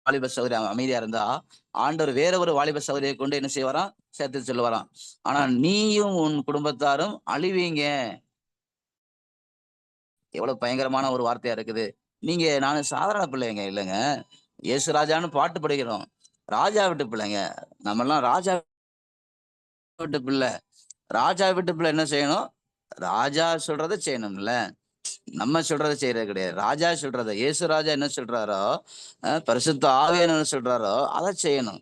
வாலிப சகோதரி அமைதியா இருந்தா ஆண்டவர் வேற ஒரு வாலிப சகோதரியை கொண்டு என்ன செய்வாராம், சத்தியத்தை சொல்ல வாராம். ஆனா நீயும் உன் குடும்பத்தாரும் அழிவீங்க. எவ்வளவு பயங்கரமான ஒரு வார்த்தையா இருக்குது. நானும் சாதாரண பிள்ளைங்க இல்லைங்க, இயேசு ராஜான்னு பாட்டு படிக்கிறோம். ராஜா விட்டு பிள்ளைங்க, நம்ம எல்லாம் ராஜா விட்டு பிள்ளை. ராஜா விட்டு பிள்ளை என்ன செய்யணும், ராஜா சொல்றதை செய்யணும்ல, நம்ம சொல்றதை செய்யறது கிடையாது. ராஜா சொல்றத, இயேசு ராஜா என்ன சொல்றாரோ, பரிசுத்த ஆவியானவர் என்ன சொல்றாரோ அதை செய்யணும்.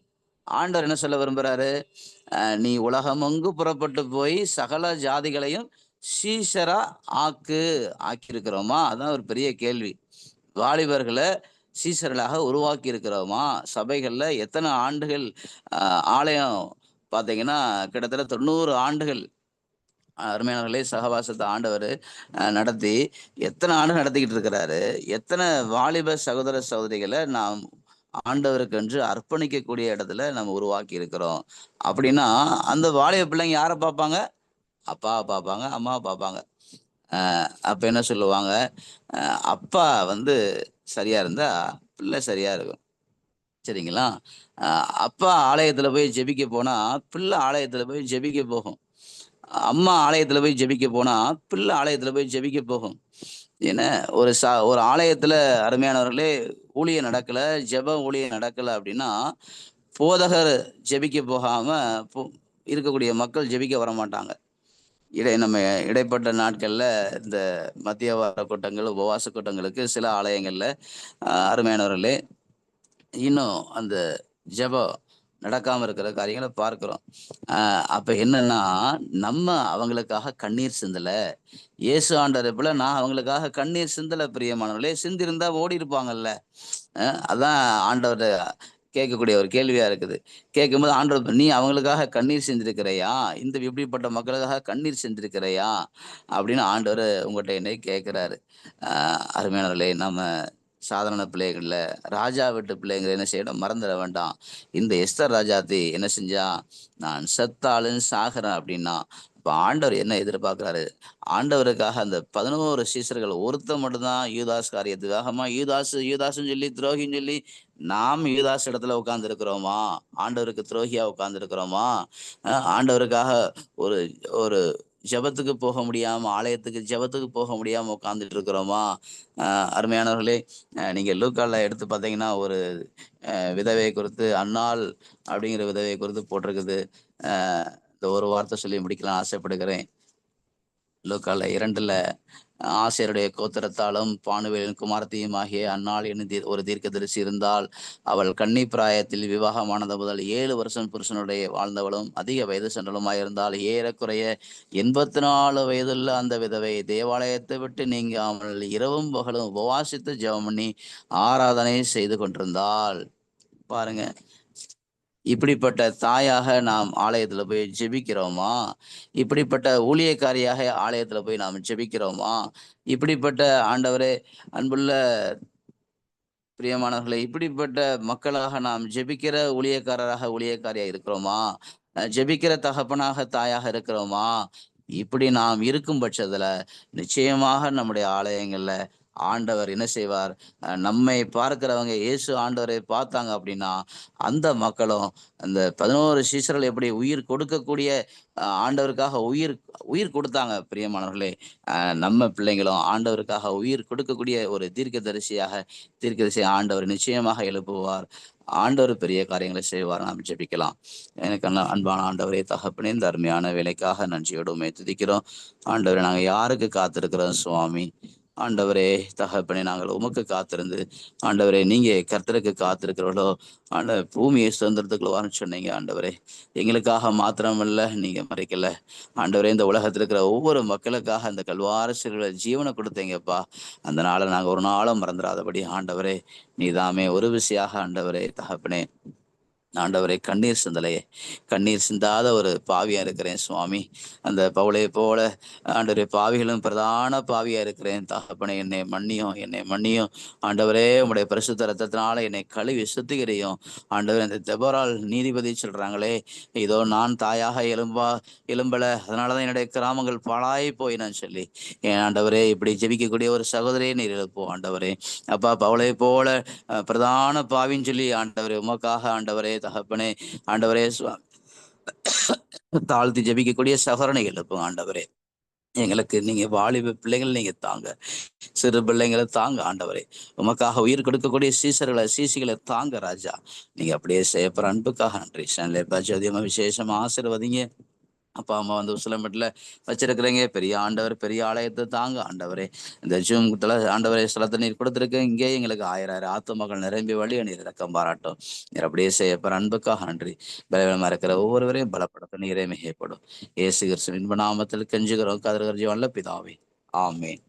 ஆண்டவர் என்ன சொல்ல விரும்புறாரு, நீ உலகமெங்கு புறப்பட்டு போய் சகல ஜாதிகளையும் சீஷரா ஆக்கியிருக்கிறோமா? அதான் ஒரு பெரிய கேள்வி. வாலிபர்களை சீசர்களாக உருவாக்கி இருக்கிறோமா? சபைகள்ல எத்தனை ஆண்டுகள் ஆலயம் பார்த்தீங்கன்னா, கிட்டத்தட்ட 90 ஆண்டுகள் அருமையானவர்களே, சகவாசத்தை ஆண்டவர் நடத்தி எத்தனை ஆண்டு நடத்திக்கிட்டு இருக்கிறாரு. எத்தனை வாலிப சகோதர சகோதரிகளை நாம் ஆண்டவருக்கென்று அர்ப்பணிக்கக்கூடிய இடத்துல நம்ம உருவாக்கி இருக்கிறோம். அப்படின்னா அந்த வாலிப பிள்ளைங்க யாரை பார்ப்பாங்க? அப்பாவை பார்ப்பாங்க, அம்மாவை பார்ப்பாங்க. அப்ப என்ன சொல்லுவாங்க? அப்பா சரியா இருந்தா பிள்ளை சரியா இருக்கும். சரிங்களா? அப்பா ஆலயத்துல போய் ஜெபிக்க போனா, பிள்ளை ஆலயத்துல போய் ஜெபிக்க போகும். அம்மா ஆலயத்துல போய் ஜெபிக்க போனா, பிள்ளை ஆலயத்துல போய் ஜெபிக்க போகும். ஏன்னா, ஒரு ஆலயத்துல அருமையானவர்களே, ஊழியம் நடக்கல, ஜெப ஊழியம் நடக்கல அப்படின்னா, போதகர் ஜெபிக்க போகாம போ இருக்கக்கூடிய மக்கள் ஜெபிக்க வரமாட்டாங்க. நம்ம இடைப்பட்ட நாட்கள்ல இந்த மத்திய வார கூட்டங்கள், உபவாச கூட்டங்களுக்கு சில ஆலயங்கள்ல அருமையானவர்களே, இன்னும் அந்த ஜெபம் நடக்காம இருக்கிற காரியங்களை பார்க்கிறோம். அப்ப என்னன்னா, நம்ம அவங்களுக்காக கண்ணீர் சிந்தல. இயேசு ஆண்டவரை போல நான் அவங்களுக்காக கண்ணீர் சிந்தல பிரியமானவர்களே. சிந்திருந்தா ஓடி இருப்பாங்கல்ல. அதான் ஆண்டவர் கேட்கக்கூடிய ஒரு கேள்வியா இருக்குது. கேட்கும்போது ஆண்டவர், நீ அவங்களுக்காக கண்ணீர் சிந்திருக்கிறையா? இப்படிப்பட்ட மக்களுக்காக கண்ணீர் சிந்திருக்கிறையா? அப்படின்னு ஆண்டவர் உங்கள்கிட்ட என்னை கேட்கிறாரு. அருமையானவர்களே, நம்ம சாதாரண பிள்ளைகள்ல ராஜா வீட்டு பிள்ளைங்களை என்ன செய்யணும் மறந்துட வேண்டாம். இந்த எஸ்தர் ராஜாத்தி என்ன செஞ்சா? நான் செத்தாலும் சாகிறேன் அப்படின்னா, இப்ப ஆண்டவர் என்ன எதிர்பார்க்கிறாரு? ஆண்டவருக்காக அந்த 11 சீசர்கள் ஒருத்த மட்டும்தான் யூதாஸ் காரியத்துக்காகமா யூதாசுன்னு சொல்லி துரோகின்னு சொல்லி நாம் யூதாஸ் இடத்துல உட்கார்ந்து இருக்கிறோமா? ஆண்டவருக்கு துரோகியா உட்கார்ந்து இருக்கிறோமா? ஆண்டவருக்காக ஒரு ஒரு ஜெபத்துக்கு போக முடியாம, ஆலயத்துக்கு ஜெபத்துக்கு போக முடியாம உட்கார்ந்துட்டு இருக்கிறோமா? அருமையானவர்களே, நீங்க லூக்கால எடுத்து பார்த்தீங்கன்னா, ஒரு விதவை குறித்து அன்னாள் அப்படிங்கிற விதவை குறித்து போட்டிருக்குது. இந்த ஒரு வார்த்தை சொல்லி முடிக்கலாம் ஆசைப்படுகிறேன். லூக்கால 2ல ஆசேருடைய கோத்திரத்தாலும் பானுவேலின் குமாரத்தியும் ஆகிய அன்னாள் என்னும் ஒரு தீர்க்கதரிசி இருந்தால், அவள் கன்னி பிராயத்தில் விவாகமானது முதல் 7 வருஷம் புருஷனுடைய வாழ்ந்தவளும் அதிக வயது சென்றலுமாயிருந்தால், ஏறக்குறைய 84 வயதுள்ள அந்த விதவை தேவாலயத்தை விட்டு நீங்காமல் இரவும் பகலும் உபவாசித்து ஜெபம் பண்ணி ஆராதனை செய்து கொண்டிருந்தாள். பாருங்க, இப்படிப்பட்ட தாயாக நாம் ஆலயத்துல போய் ஜெபிக்கிறோமா? இப்படிப்பட்ட ஊழியக்காரியாக ஆலயத்துல போய் நாம் ஜெபிக்கிறோமா? இப்படிப்பட்ட ஆண்டவரே, அன்புள்ள பிரியமானவர்களே, இப்படிப்பட்ட மக்களாக நாம் ஜெபிக்கிற ஊழியக்காரியா இருக்கிறோமா? ஜெபிக்கிற தகப்பனாக தாயாக இருக்கிறோமா? இப்படி நாம் இருக்கும் பட்சத்துல நிச்சயமாக நம்முடைய ஆலயங்கள்ல ஆண்டவர் என்ன செய்வார்? நம்மை பார்க்கிறவங்க இயேசு ஆண்டவரை பார்த்தாங்க அப்படின்னா, அந்த மக்களும் அந்த 11 சீசர்கள் எப்படி உயிர் கொடுக்கக்கூடிய ஆண்டவருக்காக உயிர் உயிர் கொடுத்தாங்க பிரியமானவர்களே, நம்ம பிள்ளைங்களும் ஆண்டவருக்காக உயிர் கொடுக்கக்கூடிய ஒரு தீர்க்கதரிசியை ஆண்டவர் நிச்சயமாக எழுப்புவார். ஆண்டவர் பெரிய காரியங்களை செய்வார். நாம் ஜெபிக்கலாம். எனக்கு அன்பான ஆண்டவரே, தகப்பனே, இந்த அருமையான வேலைக்காக நன்றியோடு உம்மை துதிக்கிறோம். ஆண்டவரை, நாங்கள் யாருக்கு காத்திருக்கிறோம் சுவாமி? ஆண்டவரே, தகப்பனே, நாங்கள் உமக்கு காத்திருந்து, ஆண்டவரே, நீங்க கர்த்தருக்கு காத்திருக்கிறவர்களோ பூமியை சுதந்திரத்துக்குள்ளான்னு சொன்னீங்க. ஆண்டவரே, எங்களுக்காக மாத்திரமல்ல, நீங்க மறைக்கல ஆண்டவரே, இந்த உலகத்தில் இருக்கிற ஒவ்வொரு மக்களுக்காக அந்த கல்வாரி சிலுவையில ஜீவனை கொடுத்தீங்கப்பா. அந்த நாளை நாங்கள் ஒரு நாளும் மறந்துடாதபடி ஆண்டவரே, நீதாமே ஒரு விசையாக ஆண்டவரே, தகப்பனே, ஆண்டவரை கண்ணீர் சிந்தாத ஒரு பாவியா இருக்கிறேன் சுவாமி. அந்த பவுலை போல ஆண்டவரே, பாவிகளும் பிரதான பாவியா இருக்கிறேன் தகப்பனே. என்னை மன்னியும் ஆண்டவரே. உம்முடைய பரிசுத்த ரத்தத்தினால என்னை கழுவி சுத்திகரியும் ஆண்டவரே. அந்த தெபோரால் நீதிபதி சொல்றாங்களே, இதோ நான் தாயாக எலும்பல, அதனாலதான் என்னுடைய கிராமங்கள் பாழாய் போயினான்னு சொல்லி, என் ஆண்டவரே, இப்படி ஜெபிக்கக்கூடிய ஒரு சகோதரியை நீர் எழுப்போம் ஆண்டவரே. அப்பா, பவுலை போல பிரதான பாவின்னு சொல்லி ஆண்டவரே, உமக்காக ஆண்டவரே, தகப்பனே, ஆண்டவரே, தாழ்த்தி ஜெபிக்கக்கூடிய சகோதரனை எழுப்பும் ஆண்டவரே. எங்களுக்கு நீங்க வாலிப பிள்ளைகள் நீங்க தாங்க, சிறு பிள்ளைங்களை தாங்க ஆண்டவரே. உமக்காக உயிர் கொடுக்கக்கூடிய சீசிகளை தாங்க ராஜா. நீங்க அப்படியே செய்யப்படுற அன்புக்காக நன்றி. அதிகமா விசேஷமா ஆசீர்வதிங்க. அப்பா அம்மா உசிலம்பட்டில் வச்சிருக்கிறீங்க, பெரிய ஆண்டவர், பெரிய ஆலயத்தை தாங்க ஆண்டவரே. இந்த ஜூம் ஆண்டவரே ஸ்தலத்தை நீர் கொடுத்துருக்கு. இங்கே எங்களுக்கு 1000 ஆத்துமக்கள் நிரம்பி வழிய நீர் இறக்கம் பாராட்டும். நீர் அப்படியே செய்யப்படுற அன்புக்காக நன்றி. பலவீனமா இருக்கிற ஒவ்வொருவரையும் பலப்படுத்த நீரே மிகைப்படும். இயேசு கிறிஸ்துவின் நாமத்தில் கெஞ்சுகிறோம் கதறுகிற ஜீவன்ல பிதாவே, ஆமென்.